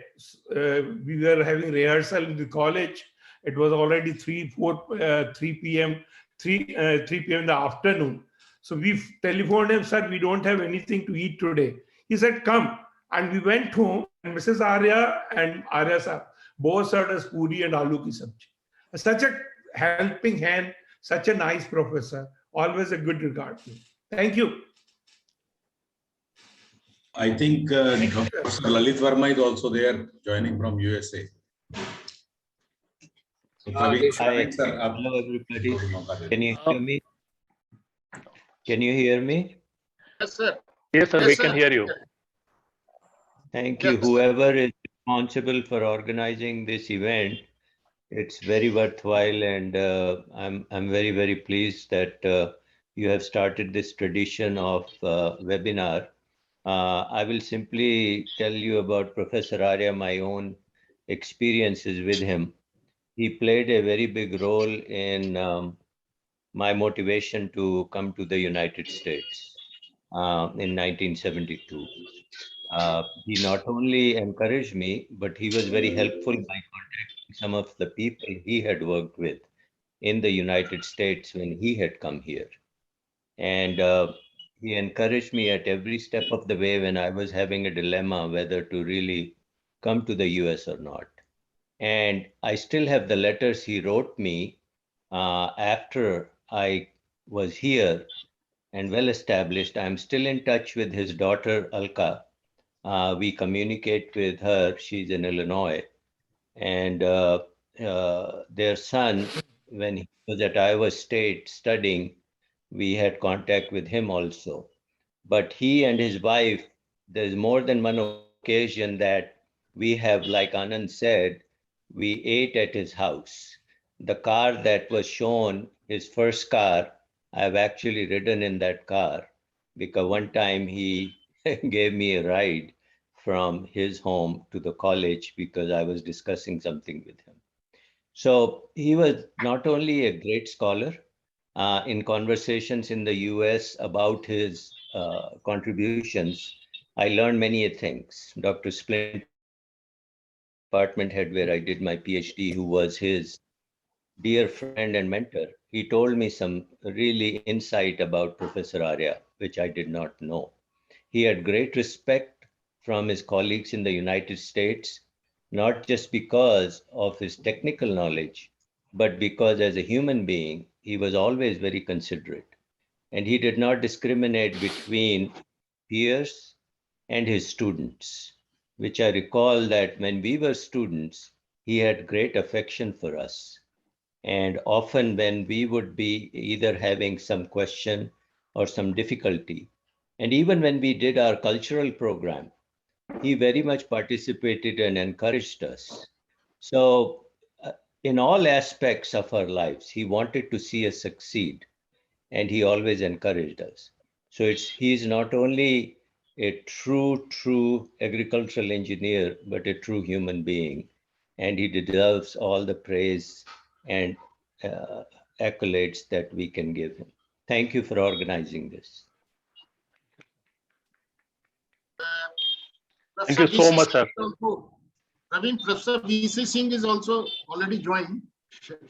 We were having rehearsal in the college. It was already 3 p.m. in the afternoon. So we telephoned him, sir, we don't have anything to eat today. He said, come. And we went home, and Mrs. Arya and Arya sir both served us puri and aloo ki sabji. Such a helping hand, such a nice professor. Always a good regard to him. Thank you. I think Dr. Lalit Verma is also there, joining from USA. So, Praveen, Hi, sir, hello everybody. Can you hear me? Can you hear me? Yes, sir. Yes, sir, Yes, we sir. can hear you. Thank you. Yes, sir. Whoever is responsible for organizing this event, it's very worthwhile, and I'm very, very pleased that you have started this tradition of webinar. I will simply tell you about Professor Arya, my own experiences with him. He played a very big role in my motivation to come to the United States in 1972. He not only encouraged me, but he was very helpful by contacting some of the people he had worked with in the United States when he had come here. And he encouraged me at every step of the way when I was having a dilemma whether to really come to the US or not. And I still have the letters he wrote me after I was here and well established. I'm still in touch with his daughter, Alka. We communicate with her. She's in Illinois. And their son, when he was at Iowa State studying, we had contact with him also. But he and his wife, there's more than one occasion that we have, like Anand said, we ate at his house. The car that was shown, his first car, I've actually ridden in that car because one time he gave me a ride from his home to the college because I was discussing something with him. So he was not only a great scholar, in conversations in the US about his contributions, I learned many things. Dr. Splint, department head where I did my PhD, who was his dear friend and mentor, he told me some really insight about Professor Arya, which I did not know. He had great respect from his colleagues in the United States, not just because of his technical knowledge, but because as a human being, he was always very considerate. And he did not discriminate between peers and his students, which I recall that when we were students, he had great affection for us. And often when we would be either having some question or some difficulty, and even when we did our cultural program, he very much participated and encouraged us. So in all aspects of our lives, he wanted to see us succeed, and he always encouraged us. So he's not only a true agricultural engineer, but a true human being. And he deserves all the praise and accolades that we can give him. Thank you for organizing this. Thank you so much, sir. Praveen, Professor VC Singh is also already joined.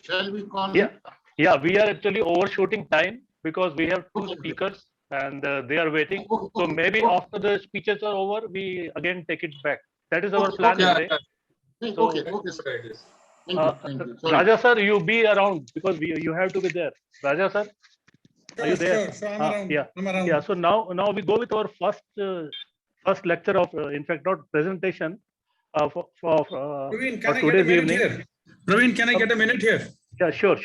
Shall we call him? Yeah, we are actually overshooting time because we have two speakers and they are waiting. So maybe after the speeches are over, we again take it back. That is our plan today. So, Okay, sir. Thank you. Sorry. Raja sir, you be around because you have to be there. Raja sir, are you there? Sure. So I'm around. Yeah. I'm around. Yeah. So now we go with our first lecture of, in fact, not presentation, Praveen, can I get a today's minute evening. here? Praveen, can I get a minute here? Yeah, sure.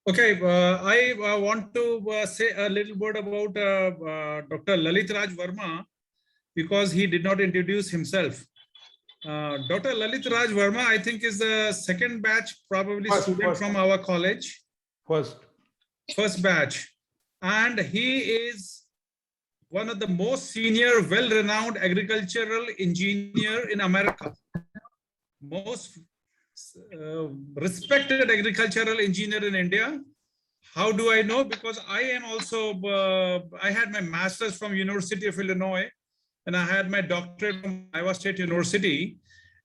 Okay, I want to say a little word about Dr. Lalit Raj Verma because he did not introduce himself. Dr. Lalit Raj Verma, I think, is the second batch, probably student from our college. First batch. And he is one of the most senior, well-renowned agricultural engineer in America. Most respected agricultural engineer in India. How do I know? Because I am also, I had my master's from University of Illinois and I had my doctorate from Iowa State University.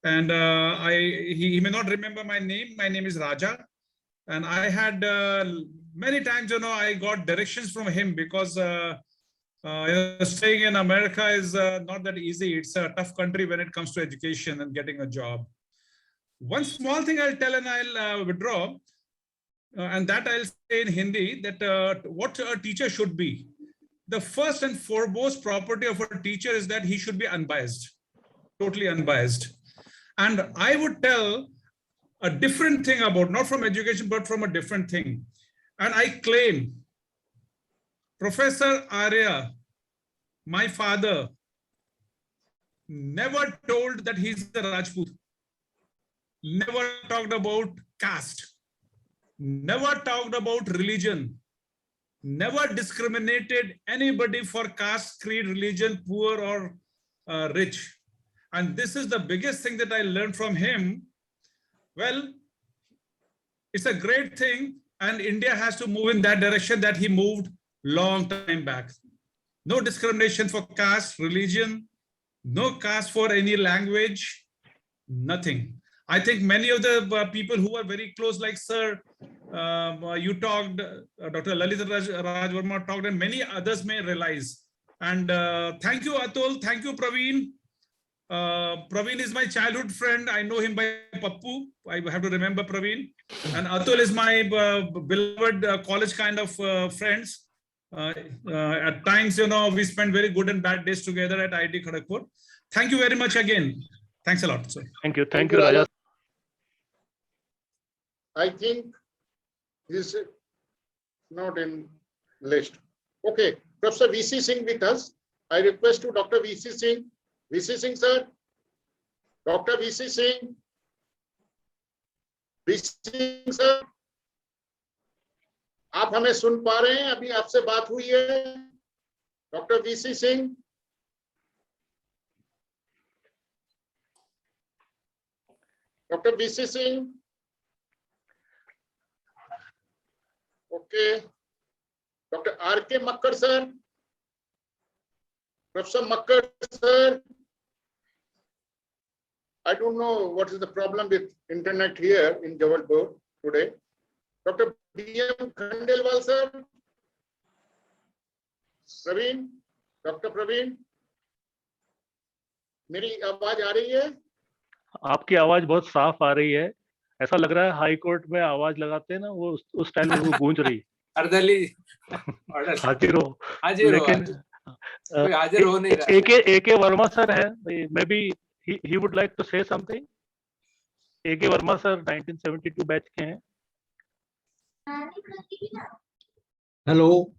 And he may not remember my name. My name is Raja. And I had many times, I got directions from him because staying in America is not that easy. It's a tough country when it comes to education and getting a job. One small thing I'll tell and I'll withdraw, and that I'll say in Hindi, that what a teacher should be. The first and foremost property of a teacher is that he should be unbiased, totally unbiased. And I would tell a different thing about, not from education, but from a different thing. And I claim, Professor Arya, my father, never told that he's a Rajput. Never talked about caste, never talked about religion, never discriminated anybody for caste, creed, religion, poor or rich. And this is the biggest thing that I learned from him. Well, it's a great thing, and India has to move in that direction that he moved long time back. No discrimination for caste, religion, no caste for any language, nothing. I think many of the people who are very close, like Sir, you talked, Dr. Lalit Raj Verma talked, and many others may realize. And thank you, Atul. Thank you, Praveen. Praveen is my childhood friend. I know him by Pappu. I have to remember Praveen. And Atul is my beloved college kind of friends. At times, we spend very good and bad days together at IIT Kharagpur. Thank you very much again. Thanks a lot, sir. Thank you, Raja. I think he's not in list. Okay, Professor VC Singh with us. I request to Dr. VC Singh. VC Singh, sir. Dr. VC Singh. VC Singh, sir. आप हमें सुन पा रहे हैं? अभी आपसे बात हुई है, doctor VC Singh. Doctor VC Singh. Okay. Doctor RK Makkar sir. Professor Makkar sir. I don't know what is the problem with internet here in Jabalpur today. Dr. BM Khandelwal sir. Praveen. Dr. Praveen. मेरी आवाज आ रही है? आपकी आवाज बहुत साफ आ रही है. ऐसा लग रहा है हाई कोर्ट में आवाज लगाते हैं ना, वो उस टाइम में वो गूंज रही. अर्दली हाजिर हो. लेकिन हाजिर हो नहीं रहा. AK वर्मा सर है. May be he would like to say something. AK Verma sir 1972 batch के हैं. Hello,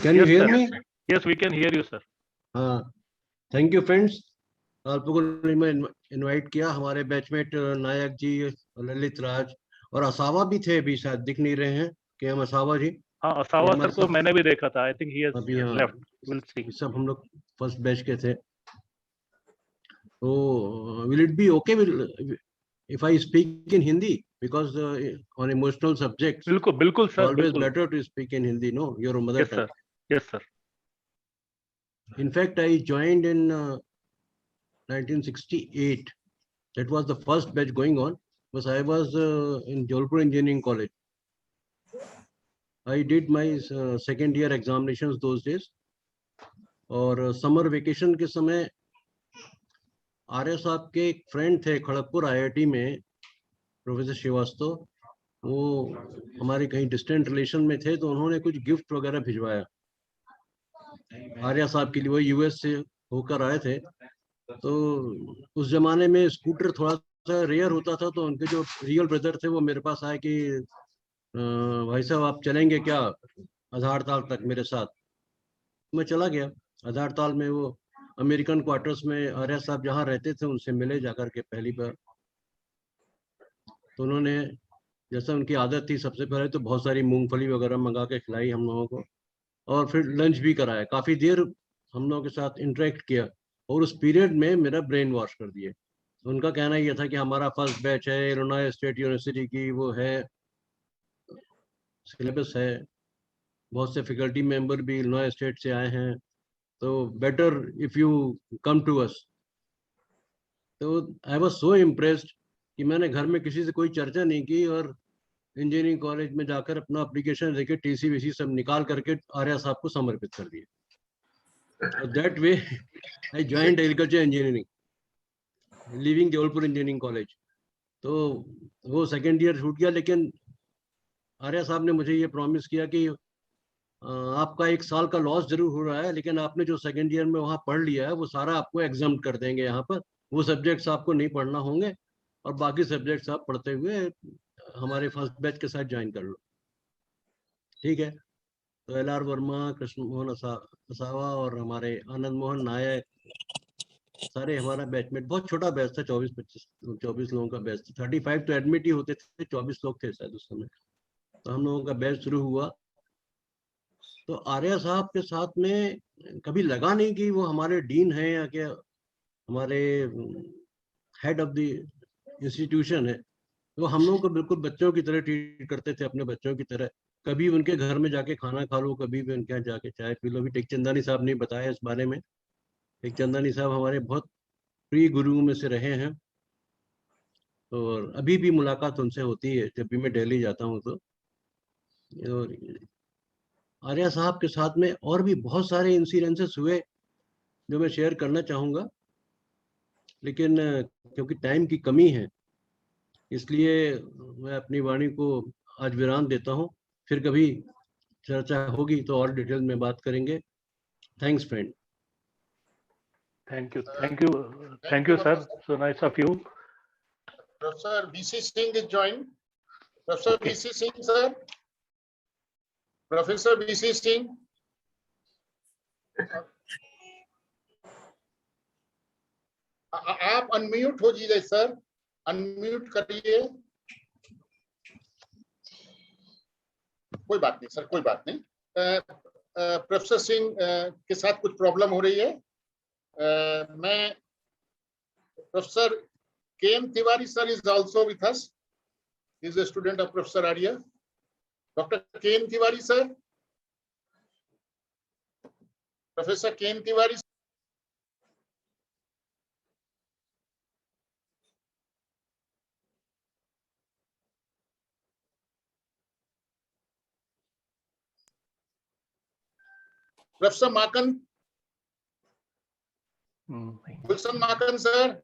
can you hear me? Yes, we can hear you, sir. Thank you, friends. आपको इनवाइट किया. हमारे बैचमेट नायक जी, ललित राज और असावा भी थे. अभी शायद दिख नहीं रहे हैं कि हम असावा जी. हाँ, असावा सर को मैंने भी देखा था. I think he has left. We'll see. सब हम लोग फर्स्ट बैच के थे. So will it be okay if I speak in Hindi? Because on emotional subjects, बिल्कुल sir. Always better to speak in Hindi. No, your mother yes, tongue. Sir. Yes, sir. In fact, I joined in 1968. That was the first batch going on. Because I was in Jabalpur Engineering College. I did my second year examinations those days. और summer vacation के समय आर्य साहब के एक friend थे Kharagpur IIT में, professor Srivastava. वो हमारे कहीं डिस्टेंट रिलेशन में थे, तो उन्होंने कुछ गिफ्ट वगैरह भिजवाया आर्य साहब के लिए. वो US से होकर आए थे, तो उस जमाने में स्कूटर थोड़ा सा रेयर होता था, तो उनके जो रियल ब्रदर थे वो मेरे पास आए कि भाई साहब आप चलेंगे क्या आधारताल तक मेरे साथ। मैं चला गया आधारताल में। वो अमेरिकन क्वार्टर्स में आर्या साहब जहाँ रहते थे उनसे मिले जाकर के पहली बार। तो उन्होंने, जैसा उनकी आदत थी, सबसे पहले तो बहुत सारी मूंगफली वगैरह मंगा के खिलाई हम लोगों को, और फिर लंच भी कराया। काफी देर हम लोगों के साथ इंटरेक्ट किया, और उस पीरियड में मेरा ब्रेन वॉश कर दिए। उनका कहना ये था कि हमारा फर्स्ट बैच है, इलिनॉय स्टेट यूनिवर्सिटी की वो है, सिलेबस है, बहुत से फैकल्टी मेंबर भी इलिनॉय स्टेट से आए हैं, तो better if you come to us. तो आई वाज सो इम्प्रेस्ड कि मैंने घर में किसी से कोई चर्चा नहीं की, और इंजीनियरिंग कॉलेज में जाकर अपना एप्लीकेशन लेके टीसी वीसी सब निकाल करके आर्या साहब को समर्पित कर दिए। That way I joined agriculture engineering, living Jabalpur engineering college. तो वो सेकेंड ईयर छूट गया, लेकिन आर्या साहब ने मुझे ये प्रॉमिस किया कि आपका 1 साल का लॉस जरूर हो रहा है, लेकिन आपने जो सेकेंड ईयर में वहाँ पढ़ लिया है वो सारा आपको एग्जाम कर देंगे यहाँ पर। वो सब्जेक्ट्स आपको नहीं पढ़ना होंगे, और बाकी सब्जेक्ट्स आप पढ़ते हुए हमारे फर्स्ट बैच के साथ ज्वाइन कर लो। ठीक है। तो LR वर्मा, कृष्ण मोहन असावा और हमारे आनंद मोहन नायक, सारे हमारा बैचमेट। बहुत छोटा बैच था, 24 लोगों का बैच था। 35 तो एडमिट ही होते थे, 24 लोग थे शायद उस समय। तो हम लोगों का बैच शुरू हुआ। तो आर्या साहब के साथ में कभी लगा नहीं कि वो हमारे डीन हैं या क्या हमारे हेड ऑफ द इंस्टीट्यूशन है। वो हम लोगों को बिल्कुल बच्चों की तरह ट्रीट करते थे, अपने बच्चों की तरह। कभी उनके घर में जाके खाना खा लो, कभी भी उनके यहाँ जाके चाय पी लो। अभी टेकचंदानी साहब ने बताया इस बारे में। टेकचंदानी साहब हमारे बहुत प्रिय गुरुओं में से रहे हैं, और अभी भी मुलाकात उनसे होती है जब भी मैं दिल्ली जाता हूँ तो। और आर्या साहब के साथ में और भी बहुत सारे इंसिडेंसेस हुए जो मैं शेयर करना चाहूँगा, लेकिन क्योंकि टाइम की कमी है, इसलिए मैं अपनी वाणी को आज विराम देता हूँ। फिर कभी चर्चा होगी तो और डिटेल में बात करेंगे। Thanks friend. Thank you, sir. So nice of you. Professor BC Singh is joined. Professor BC Singh, sir. Professor BC Singh. आप अनम्यूट हो जाइए सर, अनम्यूट करिए। कोई बात नहीं सर, कोई बात नहीं। प्रोफेसर सिंह के साथ कुछ प्रॉब्लम हो रही है। मैं professor KM Tiwari sir is also with us. He is a student of Professor Arya. Dr. KM Tiwari sir. Professor KM Tiwari. Professor Makan. Wilson Makan sir.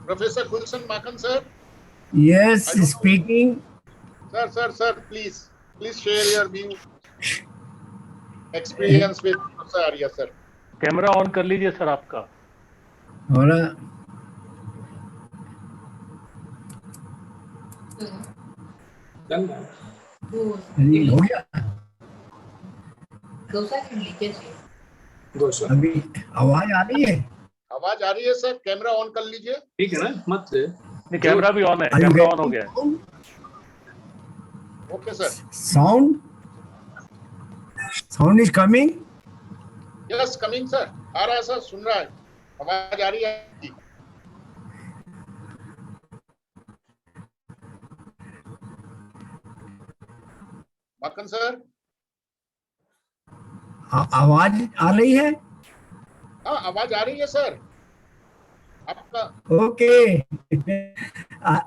Professor Wilson Makan sir. Yes, speaking. Sir, please share your view, experience with Professor Arya sir. Camera on कर लीजिए sir आपका। हो रहा हो गया अभी आवाज आ रही है? आवाज आ रही है सर, कैमरा ऑन कर लीजिए। ठीक है ना, मत नहीं, कैमरा भी ऑन है, कैमरा ऑन हो गया है। Okay sir. Sound is coming. Yes coming sir, आ रहा है सर, सुन रहा है, आवाज आ रही है। माकन सर, आवाज आ रही है? हाँ आवाज आ रही है सर आपका। Okay. I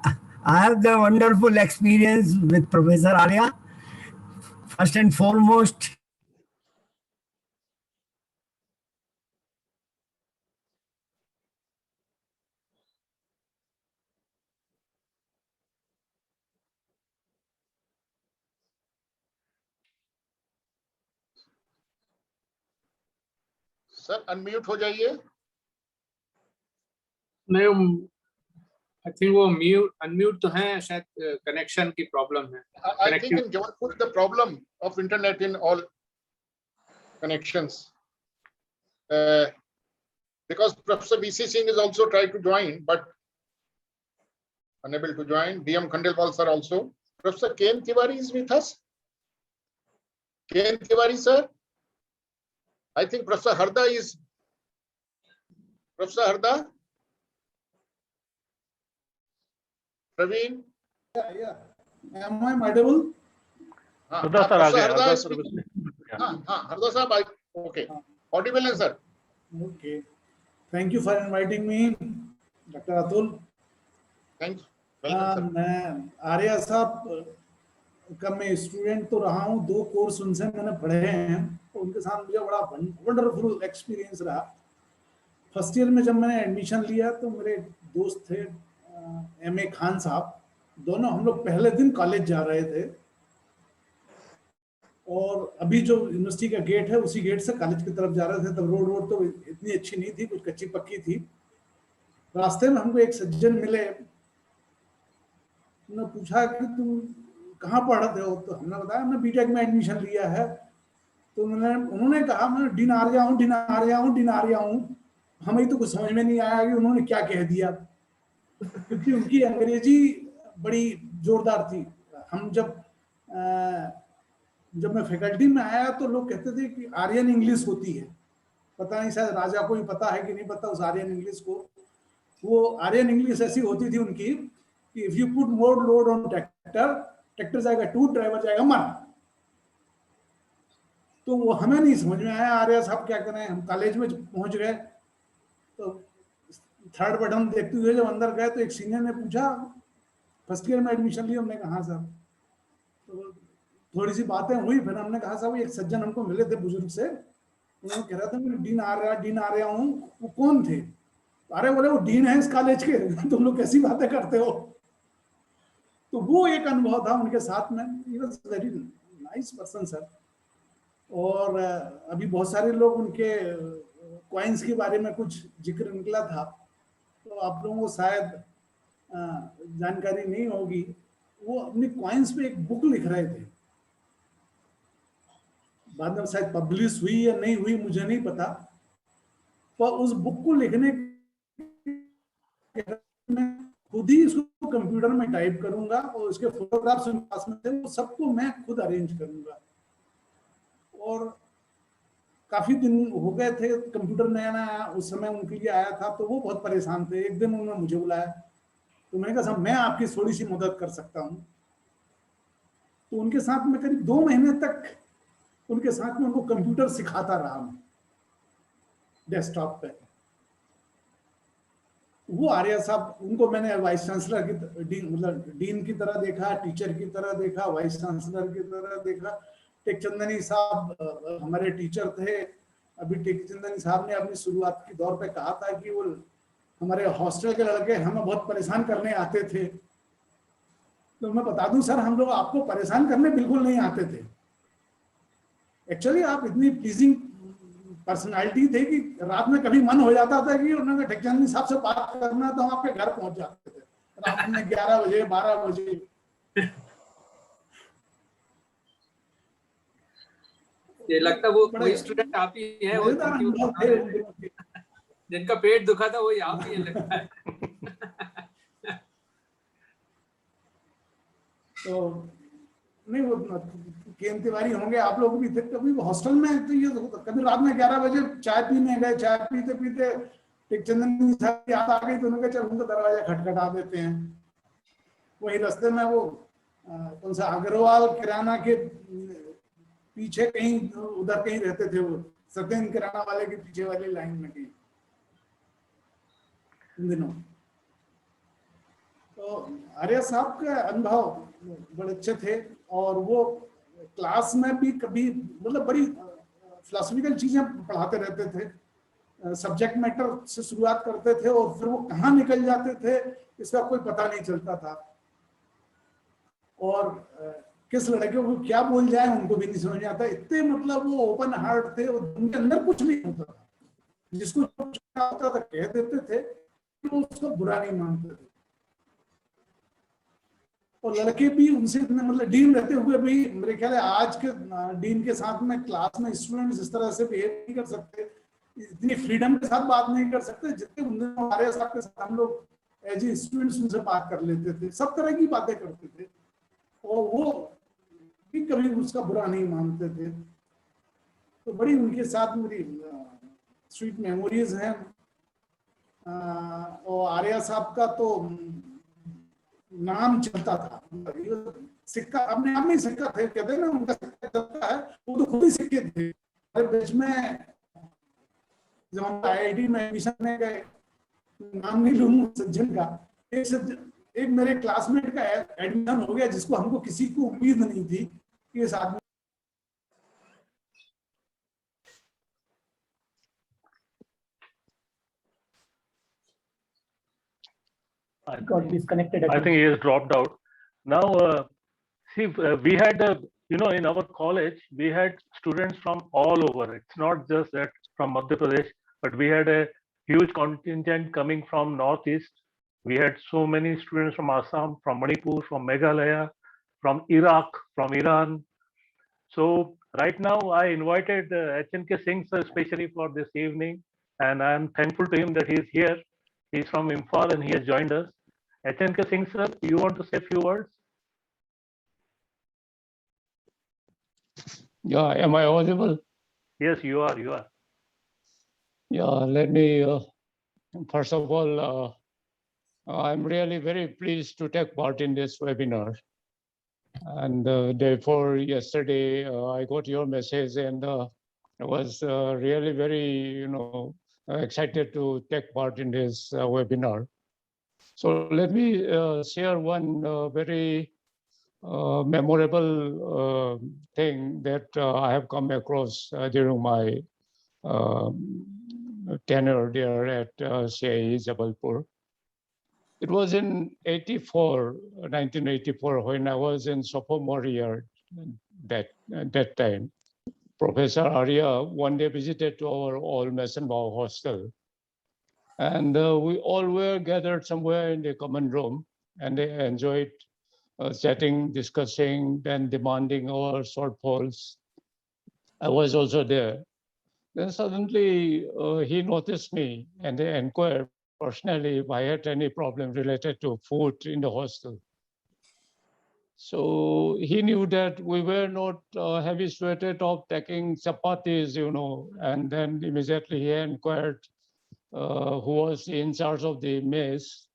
have the wonderful experience with Professor Arya. First and foremost, sir unmute हो जाइए। नहीं, आई थिंक वो म्यूट अनम्यूट तो है, शायद कनेक्शन की प्रॉब्लम है। I think in Jabalpur the problem of internet in all connections, because Professor VC Singh is also tried to join but unable to join. DM Khandelwal sir also. Professor Ken Tiwari is with us. Ken Tiwari sir. I think Professor Harda is. Professor Harda. Praveen. Yeah. Am I audible? Harda sir आ गए, Harda Harda is sir speaking. Yeah. Harda sir, okay. Audible है sir. Okay. Thank you for inviting me, Dr. Atul. Thanks. Welcome, sir. मैं आर्या साहब का मैं student तो रहा हूँ, 2 course उनसे मैंने पढ़े हैं, तो उनके साथ मुझे बड़ा वंडरफुल एक्सपीरियंस रहा। फर्स्ट ईयर में जब मैंने एडमिशन लिया तो मेरे दोस्त थे एम ए खान साहब, दोनों हम लोग पहले दिन कॉलेज जा रहे थे और अभी जो यूनिवर्सिटी का गेट है उसी गेट से कॉलेज की तरफ जा रहे थे। तब रोड तो इतनी अच्छी नहीं थी, कुछ कच्ची पक्की थी। रास्ते में हमको एक सज्जन मिले, उन्होंने पूछा कि तुम कहाँ पढ़ते हो, तो हमने बताया हमने बीटेक में एडमिशन लिया है। तो उन्होंने कहा मैं डिनारिया हूँ। हमें तो कुछ समझ में नहीं आया कि उन्होंने क्या कह दिया, क्योंकि उनकी अंग्रेजी बड़ी जोरदार थी। हम जब मैं फैकल्टी में आया तो लोग कहते थे कि आर्यन इंग्लिश होती है, पता नहीं शायद राजा को ही पता है कि नहीं पता उस आर्यन इंग्लिश को। वो आर्यन इंग्लिश ऐसी होती थी उनकी कि if you put more load on tractor जाएगा 2, ड्राइवर जाएगा 1। तो वो हमें नहीं समझ में आया आर्या साहब क्या करें। हम कॉलेज में पहुंच गए तो 3rd बटन देखते हुए जब अंदर गए तो एक सीनियर ने पूछा फर्स्ट ईयर में एडमिशन लिया। हमने कहा सर। तो थोड़ी सी बातें हुई, फिर हमने कहा साहब एक सज्जन हमको मिले थे बुजुर्ग से, उन्होंने कह रहा था मैं डीन आ रहा हूँ। वो कौन थे? अरे बोले वो डीन है इस कॉलेज के। तुम लोग कैसी बातें करते हो? तो वो एक अनुभव था उनके साथ में। He was very nice person sir. और अभी बहुत सारे लोग उनके कॉइन्स के बारे में कुछ जिक्र निकला था, तो आप लोगों को शायद जानकारी नहीं होगी। वो अपनी कॉइन्स पे एक बुक लिख रहे थे, बाद में शायद पब्लिश हुई या नहीं हुई मुझे नहीं पता। पर उस बुक को लिखने में खुद ही इसको कंप्यूटर में टाइप करूंगा और उसके फोटोग्राफ्स मेरे पास में थे, वो सबको मैं खुद अरेंज करूंगा। और काफी दिन हो गए थे, कंप्यूटर नया नया उस समय उनके लिए आया था, तो वो बहुत परेशान थे। एक दिन उन्होंने मुझे बुलाया, तो मैंने कहा साहब मैं आपकी थोड़ी सी मदद कर सकता हूँ। तो उनके साथ में करीब 2 महीने तक उनके साथ में उनको कंप्यूटर सिखाता रहा मैं डेस्कटॉप पे। वो आर्या साहब, उनको मैंने वाइस चांसलर की डीन की तरह देखा, टीचर की तरह देखा, वाइस चांसलर की तरह देखा। टेकचंदनी साहब हमारे टीचर थे। अभी टेकचंदनी साहब ने अपनी शुरुआत के दौर पे कहा था कि वो हमारे हॉस्टल के लड़के हमें बहुत परेशान करने आते थे। तो मैं बता दूं सर, हम लोग आपको परेशान करने बिल्कुल नहीं आते थे। एक्चुअली आप इतनी प्लीजिंग पर्सनालिटी थे कि रात में कभी मन हो जाता था कि उन्होंने टेकचंदनी साहब से बात करना, तो हम आपके घर पहुंच जाते थे रात में 11 बजे 12 बजे। ये लगता वो वही स्टूडेंट आप ही हैं, वो जिनका पेट दुखा था वही आप ही है लगता है। तो नहीं, वो केन तिवारी होंगे, आप लोग भी थे कभी हॉस्टल में। तो ये कभी रात में 11 बजे चाय पीने गए, चाय पीते पीते टेकचंदनी साहब याद आ गई, तो उन्होंने कहा चल उनका दरवाजा खटखटा देते हैं। वही रास्ते में वो कौन सा अग्रवाल किराना के पीछे कहीं उधर कहीं रहते थे, वो सत्येंद्र किराना वाले के पीछे वाली लाइन में कहीं उन दिनों। तो आर्या साहब के अनुभव बड़े अच्छे थे और वो क्लास में भी कभी मतलब बड़ी फिलोसफिकल चीजें पढ़ाते रहते थे। सब्जेक्ट मैटर से शुरुआत करते थे और फिर वो कहाँ निकल जाते थे इसका कोई पता नहीं चलता था। और किस लड़के को क्या बोल जाए उनको भी नहीं समझ आता। इतने मतलब वो ओपन हार्ट थे, उनके अंदर कुछ नहीं होता था। जिसको होता था कह देते थे, तो उसको बुरा नहीं मानते थे। और लड़के भी उनसे इतने, मतलब डीन रहते हुए भी मेरे ख्याल है आज के डीन के साथ में क्लास में स्टूडेंट्स इस तरह से बिहेव नहीं कर सकते, इतनी फ्रीडम के साथ बात नहीं कर सकते जितने हमारे साथ के साथ हम लोग एज ए स्टूडेंट्स उनसे बात कर लेते थे, सब तरह की बातें करते थे और वो भी कभी उसका बुरा नहीं मानते थे। तो बड़ी उनके साथ मेरी स्वीट मेमोरीज हैं। और आर्या साहब का तो नाम चलता था, सिक्का अपने आप में सिक्का थे, कहते हैं ना उनका सिक्का चलता है, वो तो खुद ही सिक्के थे। बीच में जब हम IIT में एडमिशन में गए, नाम नहीं लूंगा सज्जन का, एक मेरे क्लासमेट का एडमिशन हो गया जिसको हमको किसी को उम्मीद नहीं थी कि इस आदमी got disconnected. I think he has dropped out. Now, see, we had, in our college, we had students from all over. It's not just that from Madhya Pradesh, but we had a huge contingent coming from Northeast. We had so many students from Assam, from Manipur, from Meghalaya, from Iraq, from Iran. So right now, I invited HNK Singh sir especially for this evening, and I am thankful to him that he is here. He's from Imphal and he has joined us. HNK Singh sir, you want to say a few words? Yeah, am I audible? Yes, you are. You are. Yeah, let me, first of all, I'm really very pleased to take part in this webinar. And therefore, yesterday, I got your message and I was really very, excited to take part in this webinar. So let me share one very memorable thing that I have come across during my tenure there at CIE Jabalpur. It was in 1984, when I was in sophomore year that time. Professor Arya one day visited to our old Massenbau hostel. And we all were gathered somewhere in the common room, and they enjoyed chatting, discussing, then demanding our shortfalls. I was also there. Then suddenly he noticed me and they inquired personally if I had any problem related to food in the hostel. So he knew that we were not habituated of taking chapatis, and then immediately he inquired who was in charge of the mess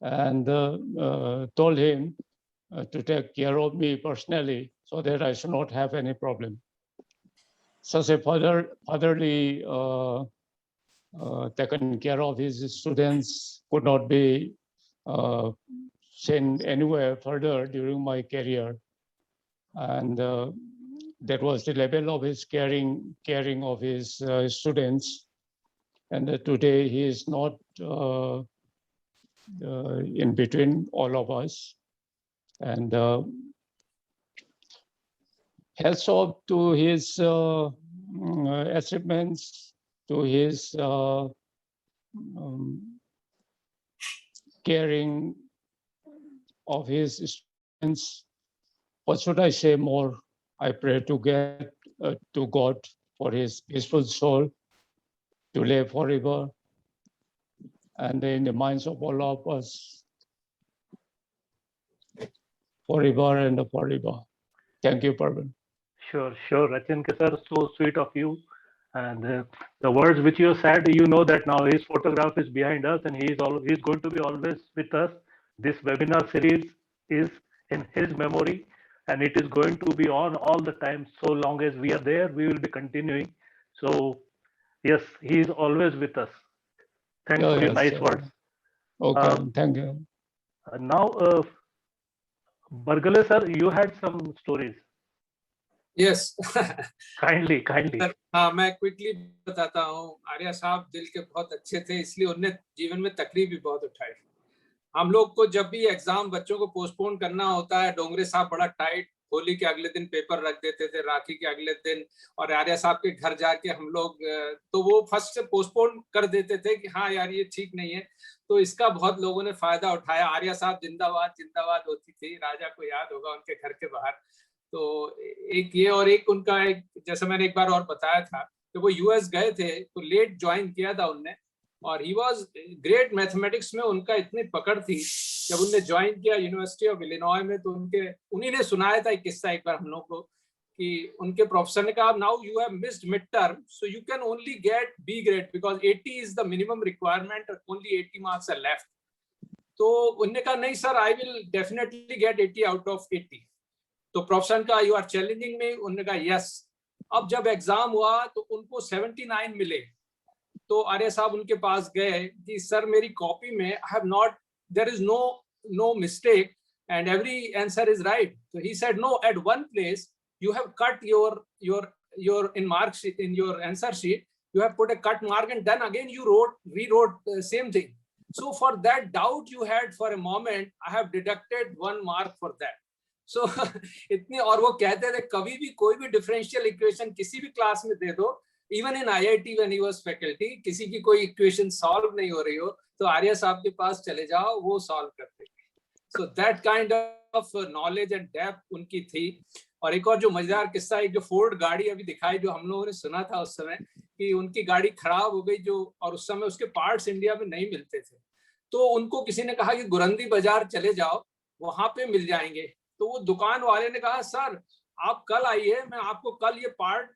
and told him to take care of me personally so that I should not have any problem. Such a fatherly taken care of his students could not be sent anywhere further during my career. And that was the level of his caring of his students. And today he is not in between all of us. And hats off to his achievements, to his caring of his students. What should I say more? I pray to get to God for his peaceful soul to live forever and in the minds of all of us forever and forever. Thank you, Parvin. Sure. HNK sir, so sweet of you. And the words which you said, that now his photograph is behind us and he's going to be always with us. This webinar series is in his memory and it is going to be on all the time. So long as we are there, we will be continuing. So yes, he is always with us. Thanks for your nice words. Okay, thank you. Now, Bargale sir, you had some stories. Yes. kindly. हाँ, मैं quickly बताता हूँ। आर्या साहब दिल के बहुत अच्छे थे, इसलिए उन्होंने जीवन में तकलीफ भी बहुत उठाई। हम लोग को जब भी एग्जाम बच्चों को पोस्टपोन करना होता है, डोंगरे साहब बड़ा टाइट होली के अगले दिन पेपर रख देते थे, राखी के अगले दिन, और आर्या साहब के घर जाके हम लोग तो वो फर्स्ट से पोस्टपोन कर देते थे कि हाँ यार ये ठीक नहीं है। तो इसका बहुत लोगों ने फायदा उठाया। आर्या साहब जिंदाबाद जिंदाबाद होती थी, राजा को याद होगा उनके घर के बाहर। तो एक ये, और एक उनका एक, जैसे मैंने एक बार और बताया था कि वो यूएस गए थे तो लेट ज्वाइन किया था उनने, और ही वाज ग्रेट मैथमेटिक्स में उनका इतनी पकड़ थी। जब उनने ज्वाइन किया यूनिवर्सिटी ऑफ इलिनॉय में तो उन्हीं ने सुनाया था एक किस्सा एक बार हम लोग को, कि उनके प्रोफेसर ने कहा now you have missed mid term so you can only get B grade because 80 is the minimum requirement, only 80 marks are left. तो उन्होंने कहा नहीं sir, I will definitely get 80 out of 80। तो प्रोफेसर का you are challenging मी? उन्होंने कहा yes. अब जब एग्जाम हुआ तो उनको 79 मिले। तो आर्य साहब उनके पास गए कि सर मेरी कॉपी में I have not, there is no mistake and every answer is right. तो he said no, at one place you have cut your in mark sheet, in your answer sheet you have put a cut mark and then again you rewrote the same thing. So for that doubt you had for a moment, I have deducted 1 mark for that. So इतनी, और वो कहते थे कभी भी कोई भी differential equation किसी भी क्लास में दे दो, even in IIT when he was faculty, किसी की कोई इक्वेशन सॉल्व नहीं हो रही हो तो आर्य साहब के पास चले जाओ, वो सॉल्व करते। So that kind of knowledge and depth उनकी थी। और एक और जो मजेदार किस्सा, एक जो फोर्ड गाड़ी अभी दिखाई जो हम लोगों ने सुना था उस समय कि उनकी गाड़ी खराब हो गई जो, और उस समय उसके पार्ट्स इंडिया में नहीं मिलते थे, तो उनको किसी ने कहा कि गुरंदी बाजार चले जाओ वहां पे मिल जाएंगे। तो वो दुकान वाले ने कहा सर आप कल आइए, मैं आपको कल ये पार्ट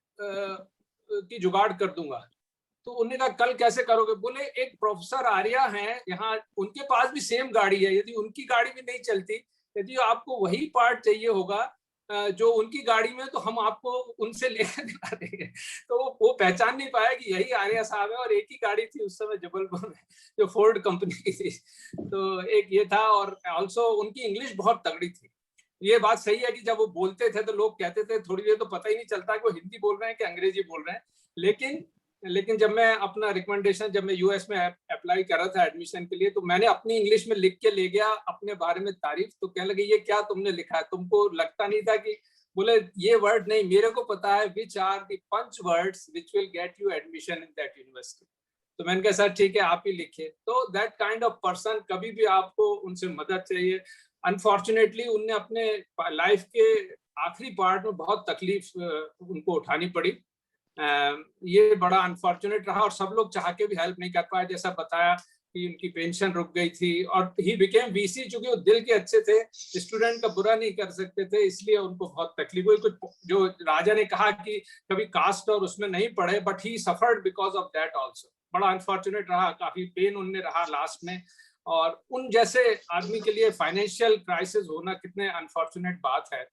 की जुगाड़ कर दूंगा। तो उन्होंने कहा कल कैसे करोगे? बोले एक प्रोफेसर आर्या हैं यहाँ, उनके पास भी सेम गाड़ी है, यदि उनकी गाड़ी भी नहीं चलती, यदि आपको वही पार्ट चाहिए होगा जो उनकी गाड़ी में, तो हम आपको उनसे लेकर दिला देंगे। तो वो पहचान नहीं पाया कि यही आर्या साहब है, और एक ही गाड़ी थी उस समय जबलपुर में जो फोर्ड कंपनी की थी। तो एक ये था, और ऑल्सो उनकी इंग्लिश बहुत तगड़ी थी। ये बात सही है कि जब वो बोलते थे तो लोग कहते थे थोड़ी देर तो पता ही नहीं चलता कि वो हिंदी बोल रहे हैं कि अंग्रेजी बोल रहे हैं। लेकिन जब मैं अपना रिकमेंडेशन, जब मैं यूएस में अप्लाई कर रहा था एडमिशन के लिए, तो मैंने अपनी इंग्लिश में लिख के ले गया अपने बारे में तारीफ। तो कहने लगे ये क्या तुमने लिखा है, तुमको लगता नहीं था कि? बोले ये वर्ड नहीं, मेरे को पता है which are the 5 words which will get you admission in that university. तो मैंने कहा सर ठीक है आप ही लिखिए। तो दैट काइंड ऑफ पर्सन, कभी भी आपको उनसे मदद चाहिए। अनफॉर्चुनेटली उनने अपने लाइफ के आखिरी पार्ट में बहुत तकलीफ उनको उठानी पड़ी। ये बड़ा अनफॉर्चुनेट रहा, और सब लोग चाह के भी हेल्प नहीं कर पाए। जैसा बताया कि उनकी पेंशन रुक गई थी, और ही बिकेम वीसी, चूंकि वो दिल के अच्छे थे, स्टूडेंट का बुरा नहीं कर सकते थे, इसलिए उनको बहुत तकलीफ हुई। कुछ जो राजा ने कहा कि कभी कास्ट और उसमें नहीं पढ़े, but he suffered because of that also. बड़ा अनफॉर्चुनेट रहा, काफी पेन उनने रहा लास्ट में। और उन जैसे आदमी के लिए फाइनेंशियल क्राइसिस होना कितने अनफॉर्चुनेट बात है।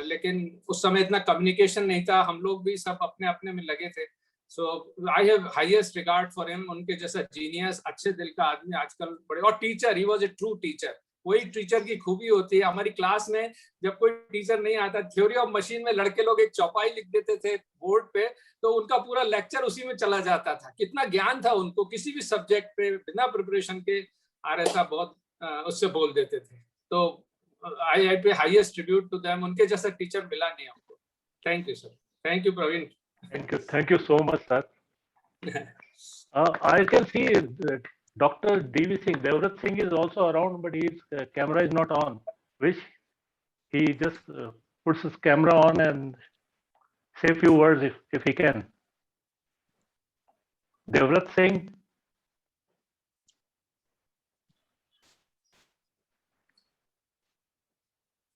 लेकिन उस समय इतना कम्युनिकेशन नहीं था, हम लोग भी सब अपने अपने में लगे थे। So I have highest regard for him. उनके जैसा जीनियस, अच्छे दिल का आदमी आजकल बड़े, और teacher, he was a true teacher. वही टीचर की खूबी होती है। हमारी क्लास में जब कोई टीचर नहीं आता, थ्योरी ऑफ मशीन में लड़के लोग एक चौपाई लिख देते थे बोर्ड पे, तो उनका पूरा लेक्चर उसी में चला जाता था। कितना ज्ञान था उनको, किसी भी सब्जेक्ट पे बिना प्रिपरेशन के आर्य साहब बहुत उससे बोल देते थे। तो I pay highest tribute to them. उनके जैसा टीचर मिला नहीं हमको। Thank you sir. Thank you Praveen. Thank you so much sir. I can see Dr. DV Singh, Devrat Singh is also around, but his camera is not on. Wish he just puts his camera on and say a few words if he can. Devrat Singh.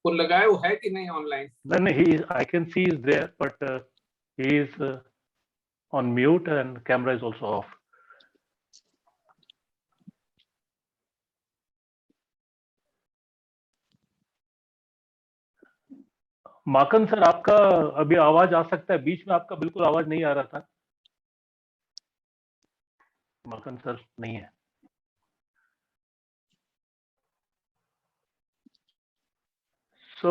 वो लगाया वो है कि नहीं online? Then I can see is there, but he is on mute and camera is also off. Maken sir आपका अभी आवाज आ सकता है, बीच में आपका बिल्कुल आवाज नहीं आ रहा था। माकन सर नहीं है। So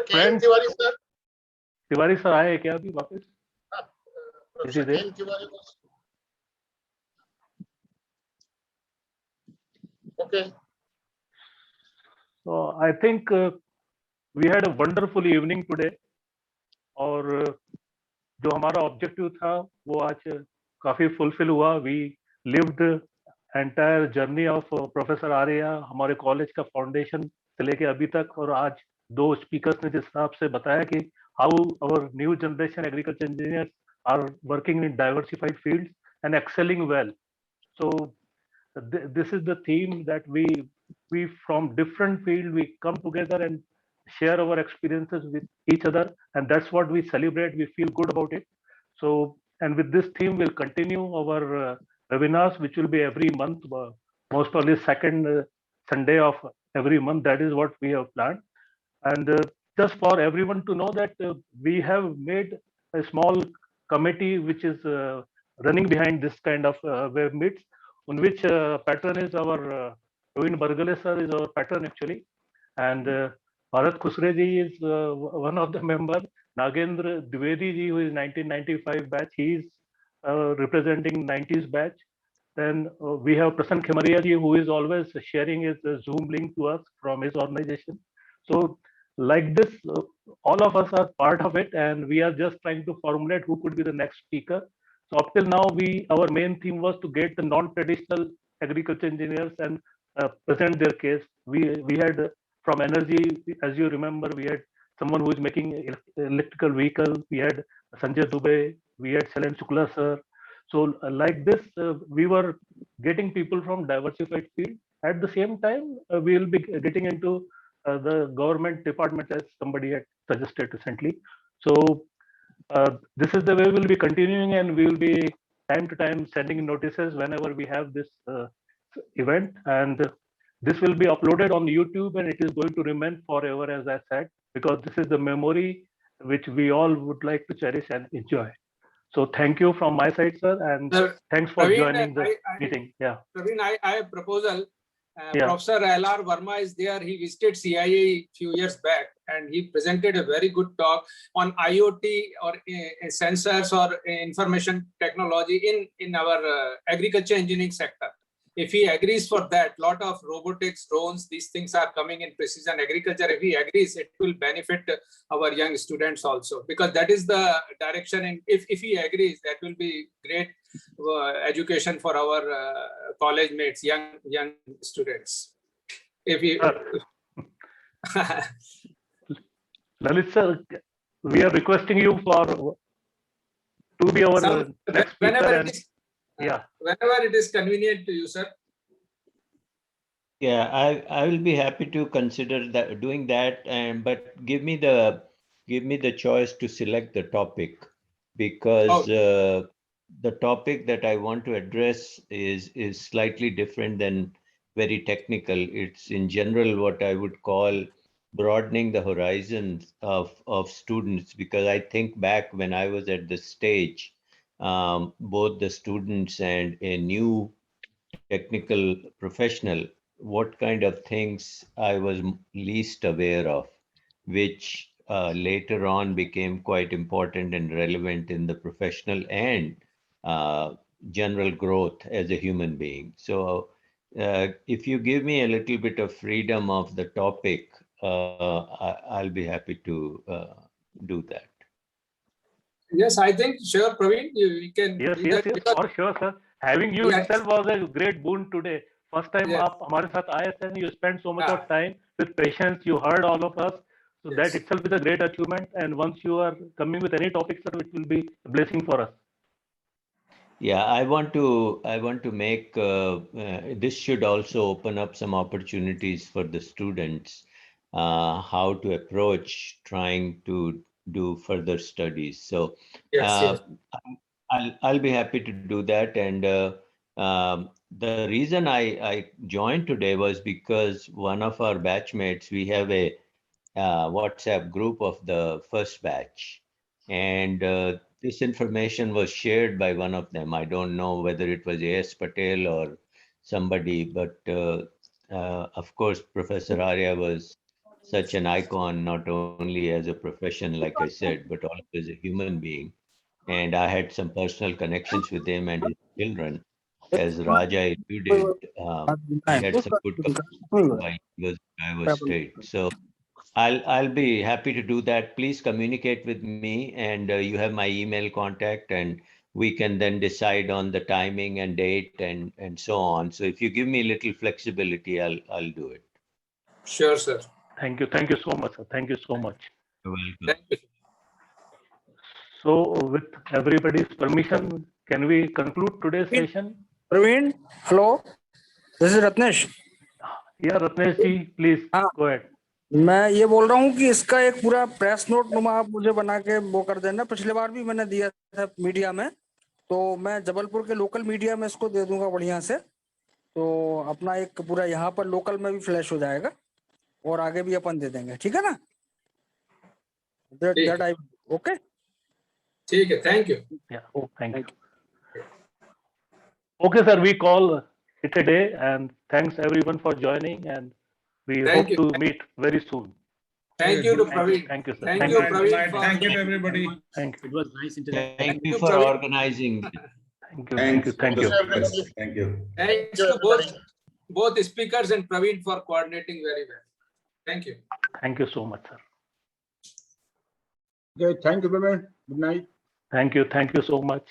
friends, तिवारी सर आए क्या अभी वापस? Okay. So I think we had a wonderful evening today. और जो हमारा ऑब्जेक्टिव था वो आज काफी फुलफिल हुआ. We lived entire journey of professor Arya, हमारे कॉलेज का फाउंडेशन से लेके अभी तक. और आज दो स्पीकर्स ने जिस हिसाब से बताया कि how our new generation agriculture engineers are working in diversified fields and excelling well. So this is the theme that we from different field we come together and share our experiences with each other, and that's what we celebrate. We feel good about it. So, and with this theme we'll continue our webinars, which will be every month, most probably second Sunday of every month. That is what we have planned. And just for everyone to know that we have made a small committee which is running behind this kind of web meets, on which patron is our Ravin Bargale sir is our patron actually, and Bharat Khusre ji is one of the member. Nagendra Dwivedi ji, who is 1995 batch, he is representing 90s batch. Then we have Prasanna Khemaria ji, who is always sharing his Zoom link to us from his organization. So like this, all of us are part of it, and we are just trying to formulate who could be the next speaker. So up till now, our main theme was to get the non-traditional agriculture engineers and present their case. We had from energy, as you remember, we had someone who is making electrical vehicle. We had Sanjay Dubey. We had Shailen Shukla sir. So like this, we were getting people from diversified field. At the same time, we will be getting into the government department, as somebody had suggested recently. So this is the way we'll be continuing, and we will be time to time sending notices whenever we have this event. And this will be uploaded on YouTube, and it is going to remain forever, as I said, because this is the memory which we all would like to cherish and enjoy. So thank you from my side, sir, and thanks for Praveen, joining the meeting. Yeah. Praveen, I have a proposal. Yeah. Professor L.R. Verma is there. He visited CIA few years back, and he presented a very good talk on IoT or sensors or information technology in our agriculture engineering sector. If he agrees for that, lot of robotics, drones, these things are coming in precision agriculture. If he agrees, it will benefit our young students also, because that is the direction. And if he agrees, that will be great education for our college mates, young students. If he Lalit sir, we are requesting you to be our next speaker. Whenever it is convenient to you, sir. Yeah, I will be happy to consider that, doing that, but give me the choice to select the topic, because the topic that I want to address is slightly different than very technical. It's in general what I would call broadening the horizons of students, because I think back when I was at the stage, both the students and a new technical professional, what kind of things I was least aware of, which later on became quite important and relevant in the professional and general growth as a human being. So if you give me a little bit of freedom of the topic, I'll be happy to do that. Yes, I think sure, Praveen, you can. Yes, for sure, sir. Having you itself was a great boon today. First time आप हमारे साथ आए थे, you spent so much of time with patience. You heard all of us. So that itself is a great achievement. And once you are coming with any topic, sir, it will be a blessing for us. Yeah, I want to make this should also open up some opportunities for the students, how to approach trying to do further studies. So I'll be happy to do that. And the reason I joined today was because one of our batchmates, we have a WhatsApp group of the first batch, and this information was shared by one of them. I don't know whether it was A.S. Patel or somebody, but of course, Professor Arya was such an icon, not only as a profession, like I said, but also as a human being. And I had some personal connections with him and his children. As Raja alluded, he had some good connections while he was at Iowa State. So I'll be happy to do that. Please communicate with me, and you have my email contact, and we can then decide on the timing and date and so on. So if you give me a little flexibility, I'll do it. Sure, sir. Thank you so much, sir. Thank you so much. You're welcome. Thank you. So with everybody's permission, can we conclude today's session? Praveen, hello. This is Ratnesh. Yeah, Ratnesh ji, please go ahead. मैं ये बोल रहा हूँ कि इसका एक पूरा press note नुमा आप मुझे बना के वो कर देना। पिछले बार भी मैंने दिया था मीडिया में, तो मैं जबलपुर के लोकल मीडिया में इसको दे दूंगा बढ़िया से, तो अपना एक पूरा यहाँ पर लोकल में भी फ्लैश हो जाएगा और आगे भी अपन दे देंगे, ठीक है ना? ओके, ठीक है, thank you. Thank you. Okay, sir, we call it a day, and thanks everyone for joining, and we hope to meet very soon. Thank you to Praveen. Thank you, sir. Thank you, Praveen. Thank you to everybody. Thank you. It was nice interaction. Thank you for organizing. Thank you. Thank you. Thank you. Thanks to both speakers and Praveen for coordinating very well. Thank you. Thank you so much, sir. Okay, thank you, Praveen. Good night. Thank you so much.